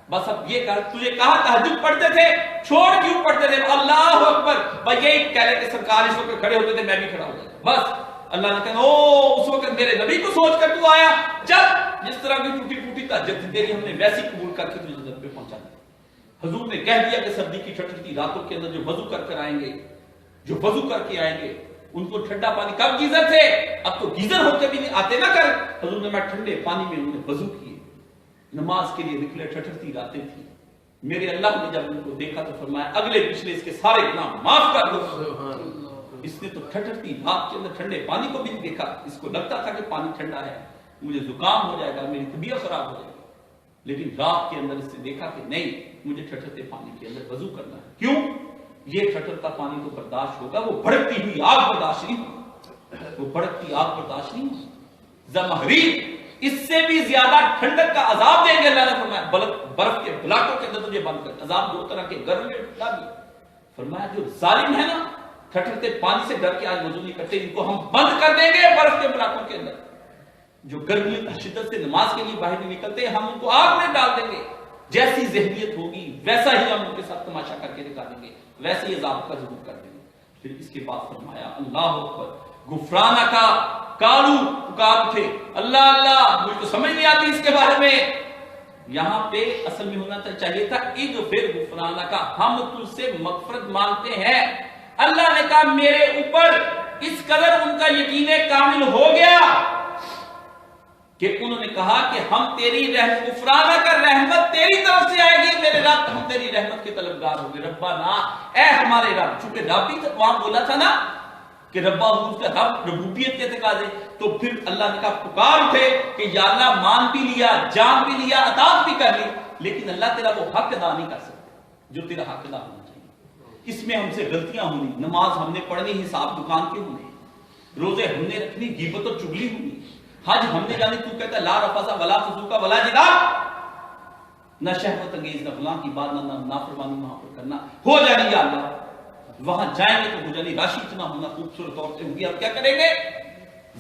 بس اب یہ کر۔ تجھے کہا تہجد پڑھتے تھے، چھوڑ کیوں پڑھتے تھے؟ اللہ اکبر، بھائی یہی کہہ رہے کہ سرکار اس وقت کھڑے ہوتے تھے، میں بھی کھڑا ہو جاتا، بس۔ اللہ نے کہا او اس وقت میرے نبی کو سوچ کر تو آیا، چل جس طرح کی ٹوٹی ٹوٹی تہجد تھی تیری، ہم نے ویسی قبول کر کے تجھے جنت پہ پہنچا دیا۔ حضور نے کہہ دیا کہ سردی کی ٹھٹھتی راتوں کے اندر جو وضو کر کر آئیں گے، جو وضو کر کے آئیں گے، ان کو ٹھنڈا پانی، کب گیزر تھے، اب تو گیزر ہو کے بھی نہیں آتے نہ کر۔ حضور نے میں ٹھنڈے پانی میں انہوں نے وضو کیے، نماز کے لیے نکلے، ٹھٹھتی راتیں تھی۔ میرے اللہ نے جب ان کو دیکھا تو فرمایا اگلے پچھلے اس کے سارے گناہ معاف کر دو۔ اس نے تو ٹھٹھتی رات کے اندر ٹھنڈے پانی کو بھی نہیں دیکھا، اس کو لگتا تھا کہ پانی ٹھنڈا ہے، مجھے زکام ہو جائے گا، میری طبیعت خراب ہو جائے گی، لیکن رات کے اندر اس نے دیکھا کہ نہیں، مجھے ٹھٹھتے پانی کے اندر وضو کرنا ہے۔ کیوں؟ یہ ٹھٹھتا پانی تو برداشت ہوگا، وہ بھڑکتی ہوئی آگ برداشت نہیں ہوگی، وہ بھڑکتی آگ برداشت نہیں ہوگی۔ زمہریر، اس سے بھی زیادہ ٹھنڈک کا عذاب دیں گے، اللہ نے فرمایا برف کے بلاکوں کے اندر تجھے بند کر، عذاب دو طرح کے، گرم میں ڈال دیا۔ فرمایا جو ظالم ہے نا، ٹھٹھتے پانی سے ڈر کے آج وضو نہیں کرتے، ان کو ہم بند کر دیں گے برف کے بلاکوں کے اندر۔ جو گرمی کی شدت سے نماز کے لیے باہر نہیں نکلتے، ہم ان کو آگ میں ڈال دیں گے۔ جیسی ذہنیت ہوگی ویسا ہی ہم ان کے ساتھ تماشا کر کے دکھا دیں گے، ویسے ہی عذاب کا ضرور کر دیں گے۔ پھر اس کے بعد فرمایا اللہ اکبر، غفرانہ کا کالو پکار اٹھے، اللہ اللہ، مجھے تو سمجھ نہیں آتی اس کے بارے میں۔ یہاں پہ اصل میں ہونا چاہیے تھا اغفر غفرانہ کا، ہم تجھ سے مغفرت مانگتے ہیں۔ اللہ نے کہا میرے اوپر اس قدر ان کا یقین کامل ہو گیا کہ انہوں نے کہا کہ ہم تیری غفرانہ کا رحمت تیری طرف سے آئے گی میرے رب، ہم تیری رحمت کے طلبگار ہوں گے۔ ربنا، اے ہمارے رب، چونکہ رب بھی وہاں بولا تھا نا کہ ربا اس کا رب ربوبیت کے تقاضے، تو پھر اللہ نے کہا پکار اٹھے کہ یا اللہ مان بھی لیا، جان بھی لیا، اطاعت بھی کر لی، لیکن اللہ تیرا وہ حق ادا نہیں کر سکتے جو تیرا حق ادا ہونا چاہیے۔ اس میں ہم سے غلطیاں ہونی، نماز ہم نے پڑھنی، حساب دکان کے ہونے، روزے ہم نے رکھنی، غیبت اور چغلی ہونی، حج ہم نے جانی، تو کہتا ہے لا رفث ولا فسوق ولا جدال، نہ شہوت انگیز، نہ فلاں کی بات، نہ نافرمانی وہاں پر کرنا، ہو جانی یا اللہ، وہاں جائیں گے تو ہو جانی، راشی اتنا ہونا خوبصورت طور سے ہوگی، آپ کیا کریں گے؟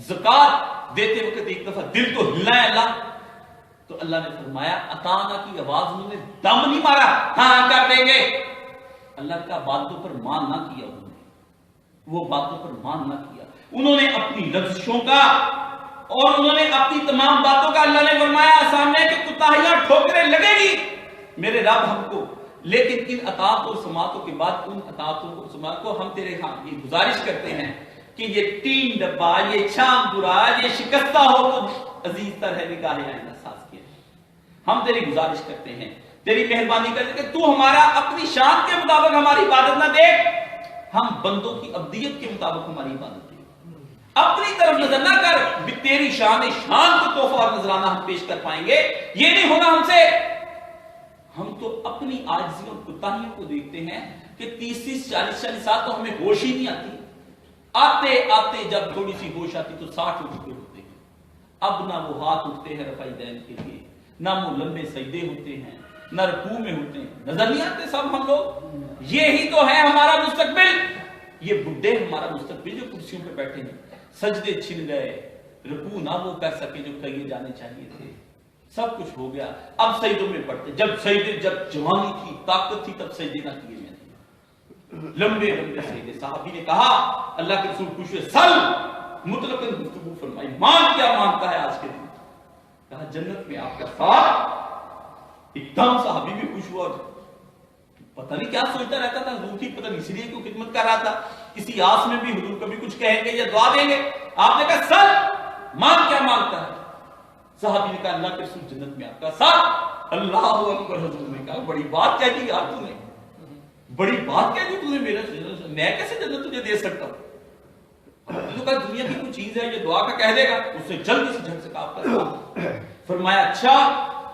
زکات دیتے وقت ایک دفعہ دل کو ہلنا ہے اللہ، تو اللہ نے فرمایا اطاعنا کی آواز انہوں نے دم نہیں مارا، ہاں کر دیں گے۔ اللہ کا باتوں پر مان نہ کیا، انہوں نے وہ باتوں پر مان نہ کیا، انہوں نے اپنی لفظوں کا اور انہوں نے اپنی تمام باتوں کا، اللہ نے فرمایا سامنے کہ کوتاہیاں ٹھوکریں لگے گی، میرے رب ہم کو لیکن ان اطاعت اور سماعتوں کے بعد ان اطاعتوں کو سماعت کو ہم تیرے ہاں یہ گزارش کرتے ہیں کہ یہ ٹین ڈبا یہ چاند برا یہ شکستہ ہو تو عزیز تر ہے نگاہ آئینہ ساز کیا. ہم تیری گزارش کرتے ہیں تیری مہربانی کرتے کہ تو ہمارا اپنی شان کے مطابق ہماری عبادت نہ دیکھ, ہم بندوں کی ابدیت کے مطابق ہماری عبادت دے, اپنی طرف نظر نہ کر, تیری شان کو تحفہ اور نذرانہ ہم پیش کر پائیں گے. یہ نہیں ہوگا ہم سے. ہم تو اپنی عاجزی اور کوتاہیوں کو دیکھتے ہیں کہ 30-40 سال تو ہمیں ہوش ہی نہیں آتی, آتے آتے جب تھوڑی سی ہوش آتی تو 60 اٹھ چکے ہوتے ہیں. اب نہ وہ ہاتھ اٹھتے ہیں رفع دین کے لیے, نہ وہ لمبے سجدے ہوتے ہیں, نہ رکوع میں ہوتے ہیں. نظر نہیں آتے سب ہم لوگ؟ یہی تو ہے ہمارا مستقبل. یہ بڈھے ہمارا مستقبل جو کرسیوں پہ بیٹھے ہیں, سجدے چھن گئے, رکوع نہ وہ کر سکے جو کیے جانے چاہیے تھے, سب کچھ ہو گیا. اب سجدوں میں پڑھتے, جب جوانی تھی طاقت تھی تب سجدے نہ کیے میں نے, لمبے لمبے سجدے. صحابی نے کہا اللہ کے رسول خوش ہوئے, سل مطلقاً گفتگو فرمائی, مان کیا مانتا ہے آج کے دن؟ کہا جنت میں آپ کا ساتھ. ایک دم صحابی بھی خوش ہوا, پتہ نہیں کیا سوچتا رہتا تھا, حضور کی پتہ نہیں اس لیے کیوں خدمت کر رہا تھا, اسی آس میں بھی حضور کبھی کچھ کہیں گے یا دعا دیں گے. آپ نے کہا سل مان کیا مانگتا ہے؟ صحابی نے کہا اللہ کے رسول جنت میں آپ کا ساتھ. اللہ اکبر. حضور نے کہا بڑی بات کہہ دی یار, تو نے بڑی بات کہہ دی, تو نے میرا میں کیسے جنت تجھے دے سکتا ہوں؟ تو کہا دنیا کی کوئی چیز ہے یہ دعا کا کہہ دے گا, اس نے جلدی سے جھٹ سے کہا آپ کا. فرمایا اچھا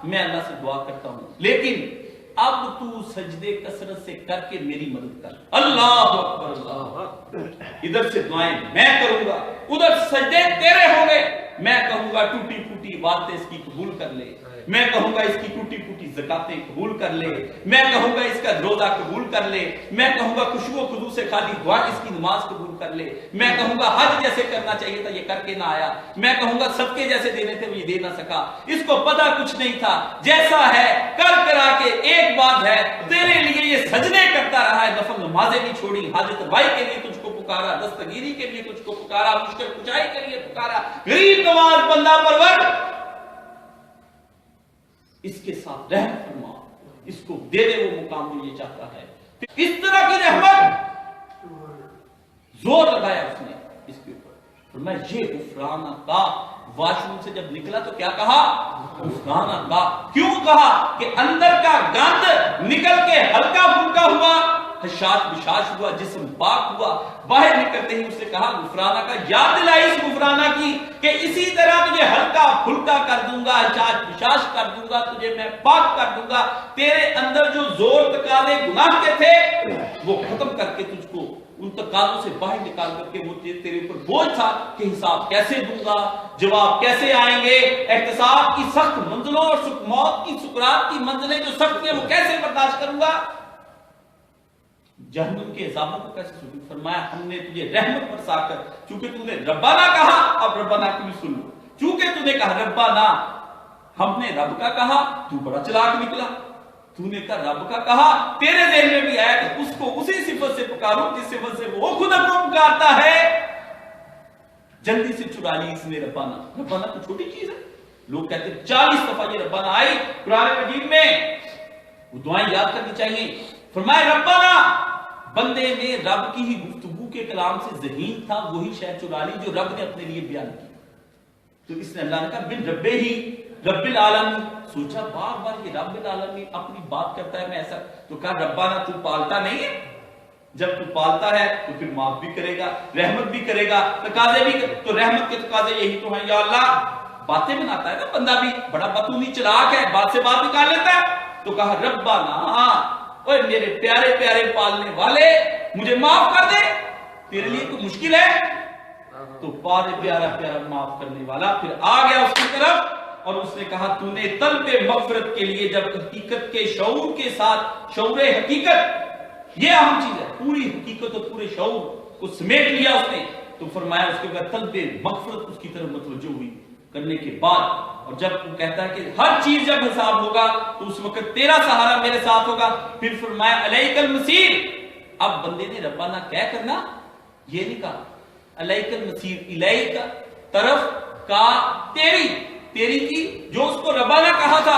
میں اللہ سے دعا کرتا ہوں, لیکن اب تو سجدے کثرت سے کر کے میری مدد کر. اللہ اکبر اللہ. ادھر سے دعائیں میں کروں گا, ادھر سجدے تیرے ہوں گے. میں کہوں گا ٹوٹی پھوٹی باتیں اس کی قبول کر لے, میں کہوں گا اس کی ٹوٹی پھوٹی زکاتیں قبول کر لے, میں کہوں گا اس کا روزہ قبول کر لے, میں کہوں گا خشوع و خضوع سے خالی دعا اس کی نماز قبول کر لے, میں کہوں گا حج جیسے کرنا چاہیے تھا یہ کر کے نہ آیا, میں کہوں گا صدقے جیسے دینے تھے وہ یہ دے نہ سکا, اس کو پتہ کچھ نہیں تھا, جیسا ہے کر کرا کے ایک بات ہے تیرے لیے یہ سجدے کرتا رہا ہے, نفل نمازیں نہیں چھوڑی, حاجت روائی کے لیے تجھ کو پکارا, دستگیری کے لیے تجھ کو پکارا, مشکل کشائی کے لیے پکارا, غریب نواز بندہ پرور, اس کے ساتھ رحم فرما, اس کو دے دے وہ مقام جو یہ چاہتا ہے. اس طرح کی رحمت زور لگایا اس نے اس کے اوپر. میں یہ غفرانہ کا واش روم سے جب نکلا تو کیا کہا؟ غفرانہ کا. کیوں کہا؟ کہ اندر کا گند نکل کے ہلکا پھلکا ہوا, حشاش بشاش ہوا, جسم پاک ہوا. باہر نکلتے ہی اس نے کہا غفرانہ کا. یاد دلائی اس غفرانہ کی کہ اسی طرح تجھے ہلکا پھلکا کر دوں گا, حشاش بشاش کر دوں گا, تجھے میں پاک کر دوں گا. تیرے اندر جو زور تقاضے گناہ کے تھے وہ ختم کر کے تجھ کو ان تقاضوں سے باہر نکال کر کے, وہ تیرے اوپر بوجھ تھا کہ حساب کیسے دوں گا, جواب کیسے آئیں گے, احتساب کی سخت منزلوں اور موت کی سکرات کی منزلیں جو سخت ہیں وہ کیسے برداشت کروں گا, جہنم کے عذابوں کو کیسے سنوں. فرمایا ہم نے تجھے رحمت برسا کر, چونکہ تو نے ربنا کہا, اب ربنا کی بھی سن لو, چونکہ تو نے کہا ربنا, ہم نے رب کا کہا, تو بڑا چلاک نکلا, تو نے کہا رب کا کہا, تیرے ذہن میں بھی آیا کہ اس کو اسی صفت سے پکارو جس صفت سے وہ خود اپنا پکارتا ہے. جلدی سے چرا لی اس نے ربنا. ربنا تو چھوٹی چیز ہے, لوگ کہتے ہیں 40 دفعہ یہ ربنا آئی قرآن مجید میں, وہ دعائیں یاد کرنی چاہیے. فرمایا ربنا, بندے نے رب کی ہی گفتگو کے کلام سے ذہین تھا, وہی شے چرا لی جو رب نے اپنے لیے بیان کی. تو اس نے اللہ نے کہا بن ربے ہی رب العالمین. سوچا بار بار یہ رب العالمین اپنی بات کرتا ہے, میں ایسا, تو کہا ربنا تو پالتا نہیں ہے, جب تو پالتا ہے تو پھر معاف بھی کرے گا, رحمت بھی کرے گا, تقاضے بھی تو رحمت کے تقاضے یہی تو ہیں. یا اللہ, باتیں بناتا ہے نا بندہ بھی, بڑا بتونی چلاک ہے, بات سے بات نکال لیتا ہے. تو کہا ربنا, اوے میرے پیارے پیارے پالنے والے مجھے معاف کر دے, تیرے لیے کوئی مشکل ہے؟ تو پارے پیارا پیارا معاف کرنے والا. پھر آ گیا اس کی طرف اور اس نے کہا تو نے طلب مغفرت کے لیے جب حقیقت کے شعور کے ساتھ, شعور حقیقت یہ اہم چیز ہے, پوری حقیقت اور پورے شعور کو سمیٹ لیا اس نے, تو فرمایا اس کے بعد طلب مغفرت اس کی طرف متوجہ ہوئی کرنے کے بعد. اور جب وہ کہتا ہے کہ ہر چیز جب حساب ہوگا تو اس وقت تیرا سہارا میرے ساتھ ہوگا. پھر فرمایا الیک المصیر. اب بندے نے ربنا کیا کرنا, یہ نہیں کہا الیک المصیر, الیک طرف کا تیری, تیری کی جو اس کو ربنا کہا تھا,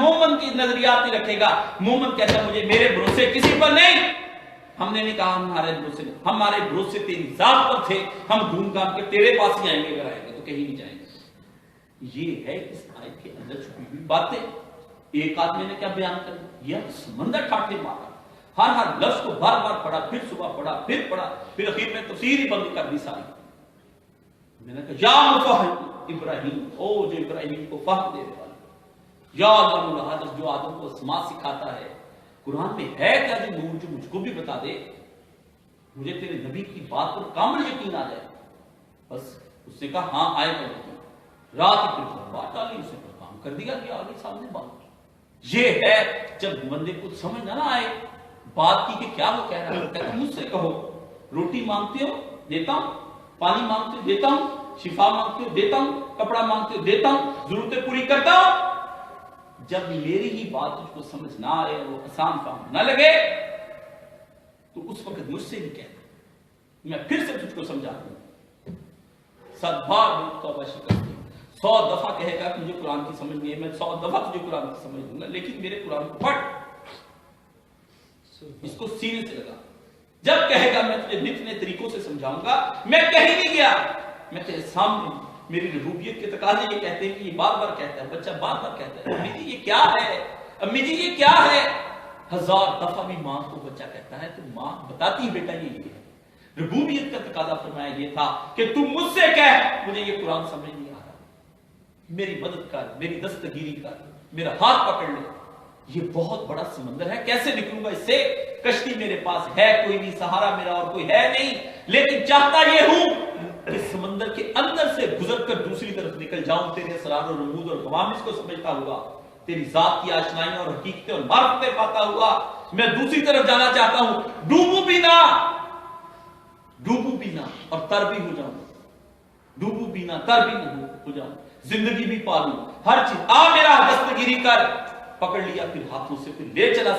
مومن کی نظریات نہیں رکھے گا. مومن کہتا مجھے میرے بھروسے کسی پر نہیں. ہم نے نہیں کہا ہمارے بھروسے نہیں, ہمارے بھروسے تیری ذات پر تھے. ہم گھوم گھام کے تیرے پاس ہی آئیں گے, اگر آئیں گے تو کہیں نہیں جائیں گے. یہ ہے اس آیت کے اندر چھپی ہوئی باتیں. ایک آدمی نے کیا بیان کر دیا, یہ سمندر ٹھاٹھے مارا, ہر لفظ کو بار بار پڑھا, پھر صبح پڑھا, پھر اخیر میں تفسیر ہی بند کر دی ساری. میں نے کہا یا مفہم ابراہیم, او جو ابراہیم کو فہم دینے والا, یا علام الحادث جو آدم کو اسماء سکھاتا ہے. قرآن میں ہے کیا جو نور جو مجھ کو بھی بتا دے, مجھے تیرے نبی کی بات پر کامل یقین آ جائے. بس اس نے کہا ہاں آئے گا یقین. رات ہی پھر بات ڈالی, اسے پر کام کر دیا کہ آگے سامنے بات. یہ ہے جب بندے کو سمجھ نہ آئے بات کی کہ کیا وہ کہہ رہا ہے, کہتا مجھ سے کہو, روٹی مانگتے ہو دیتا ہوں, پانی مانگتے ہو دیتا ہوں, شفا مانگتے ہو دیتا ہوں, کپڑا مانگتے ہو دیتا ہوں, ضرورتیں پوری کرتا ہوں. جب میری ہی بات تجھ کو سمجھ نہ آ رہے, وہ آسان کام نہ لگے, تو اس وقت مجھ سے بھی کہنا, میں پھر سے تجھ کو سمجھا دوں. 100 بار توبہ شکست, 100 دفعہ کہے گا کہ مجھے قرآن کی سمجھ نہیں ہے, میں 100 دفعہ تجھے قرآن کی سمجھ دوں گا, لیکن میرے قرآن کو پڑھ, اس کو سینے سے لگا. جب کہے گا میں تجھے نتنے طریقوں سے سمجھاؤں گا, میں کہیں نہیں گیا, میں تیرے سامنے. میری ربوبیت کے تقاضے یہ کہتے ہیں کہ یہ بار بار کہتا ہے, بچہ بار بار کہتا ہے امی جی یہ کیا ہے, امی جی یہ کیا ہے. 1000 دفعہ بھی ماں کو بچہ کہتا ہے تو ماں بتاتی ہے بیٹا یہ ہے. ربوبیت کا تقاضا فرمایا یہ تھا کہ تم مجھ سے کہہ مجھے یہ قرآن سمجھ نہیں آ رہا, میری مدد کر, میری دستگیری کر, میرا ہاتھ پکڑ لے. یہ بہت بڑا سمندر ہے, کیسے نکلوں گا اس سے. کشتی میرے پاس ہے کوئی نہیں, سہارا میرا اور کوئی ہے نہیں, لیکن چاہتا یہ ہوں کہ سمندر کے اندر سے گزر کر دوسری طرف نکل جاؤں, تیرے اسرار اور رموز اور قوامس کو سمجھتا ہوا, تیری ذات کی آشنائیاں اور حقیقتیں اور معرفتیں پاتا ہوا میں دوسری طرف جانا چاہتا ہوں. ڈوبوں بھی نہ اور تر بھی ہو جاؤں, ڈوبوں بھی نہ تر بھی نہ ہو جاؤں, زندگی بھی پالوں, ہر چیز آ میرا دستگیری کر. پکڑ لیا پھر ہاتھوں سے, پھر لے چلا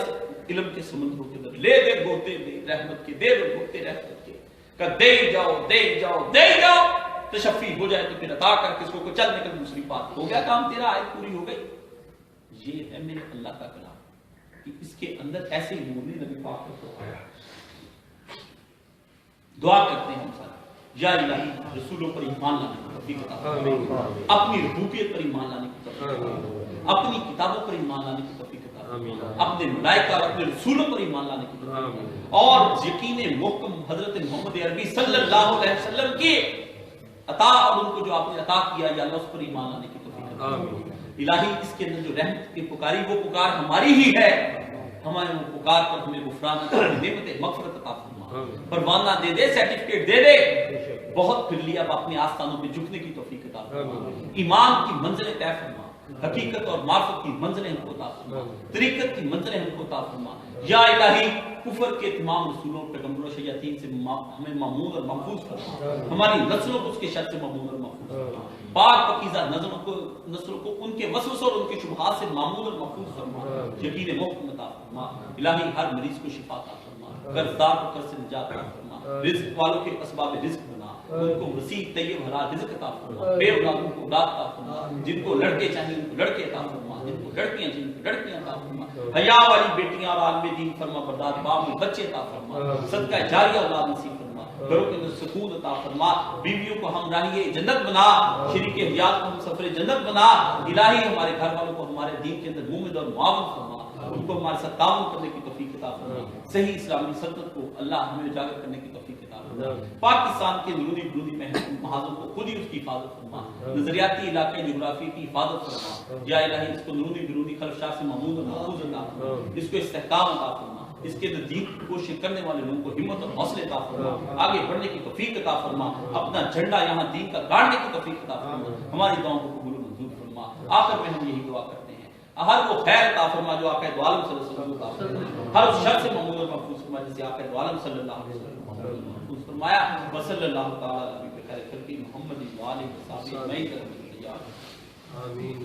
علم کے سمندروں کے اندر, لے دے گوتے دے رحمت کے, دے دے گوتے رحمت کے, کہ دے جاؤ تشفی ہو جائے تو پھر عطا کر کس کو چل نکل دوسری بات. ہو گیا کام تیرا, آیت پوری ہو گئی. یہ ہے میرے اللہ کا کلام کہ اس کے اندر ایسے نور نہیں نبی پاک کو آیا. دعا کرتے ہیں ہم سارے, یا الہی رسولوں پر ایمان لانے کی توفیق عطا فرما, اپنی ربوبیت پر ایمان لانے کی توفیق عطا فرما, اپنی کتابوں پر ایمان لانے کی توفیق عطا فرما, اپنے ملائکہ اور اپنے رسولوں پر ایمان لانے کی توفیق عطا فرما, اور یقین محکم حضرت محمد عربی صلی اللہ علیہ وسلم کی عطا اور ان کو جو آپ نے عطا کیا یا اللہ اس پر ایمان لانے کی توفیق عطا فرما. الہی اس کے اندر جو رحمت کی پکاری وہ پکار ہماری ہی ہے, ہمارے وہ پکار پر ہمیں غفران عطا, نعمت مغفرت عطا فرما, پروانہ دے دے, سرٹیفکیٹ دے دے. بہت پھر لیا اب اپنے آستانوں پہ جھکنے کی توفیق عطا فرما, ایمان کی منزلیں طے فرما, حقیقت اور معرفت کی منزلیں ہم کو عطا فرما, طریقت کی منزلیں ہم کو عطا فرما. یا الہی کفر کے تمام رسولوں پیغمبروں شیاطین سے ہمیں معمول اور محفوظ فرما, ہماری نسلوں کو اس کے شر سے معمول اور محفوظ فرما, پاک پاکیزہ نسلوں کو ان کے وسوسوں اور ان کے شبہات سے معمول اور محفوظ فرما, یقین محکم عطا فرما. الہی ہر مریض کو شفا عطا فرما, قرضدار کو قرض سے نجات عطا فرما, رزق والوں کے اسباب رزق بنا, ان کو وسیع طیب حلال رزق عطا فرما, بے اولادوں کو اولاد عطا فرما, جن کو لڑکے چاہیے ان کو لڑکے عطا فرما, جن کو لڑکیاں چاہیے ان کو لڑکیاں عطا فرما, حیا والی بیٹیاں اور عالم دین فرما بردار باپ میں بچے عطا فرما, صدقہ جاریہ اولاد نصیب فرما, گھروں کے اندر سکون عطا فرما, بیویوں کو ہم راہی جنت بنا, شریک حیات کو ہم سفر جنت بنا. الہی ہمارے گھر والوں کو ہمارے دین کے اندر مومن اور معاون فرما, ان کو ہمارے ساتھ تعاون کرنے کی توفیق عطا فرما, صحیح اسلامی سلطنت کو اللہ ہمیں اجاگر کرنے کی توفیق عطا فرما. پاکستان کے درودی محاذوں کو خود ہی اس کی حفاظت فرما, نظریاتی علاقے جغرافی کی حفاظت فرما. یا الہی اس کو درودی خلفشار سے محمود اور محفوظ عطا فرما, اس کو استحکام عطا فرما, اس کے اندر دین کی کوشش کرنے والے لوگوں کو ہمت اور حوصلے عطا فرما, آگے بڑھنے کی توفیق عطا فرما, اپنا جھنڈا یہاں دین کا گاڑنے کی توفیق عطا فرما, ہماری دعاؤں کو قبول و منظور فرما. آخر میں ہم یہی دعا کرتے ہیں, ہر وہ خیر عطا فرما جو آقا دو عالم صلی اللہ علیہ وسلم عطا فرما, ہر اس شر سے محمود اور محفوظ فرما جسے آقا دو عالم صلی اللہ علیہ وسلم محفوظ فرمایا. وصلی اللہ تعالی علیہ خیر خلقی محمد و آلہ و صحبہ اجمعین. آمین.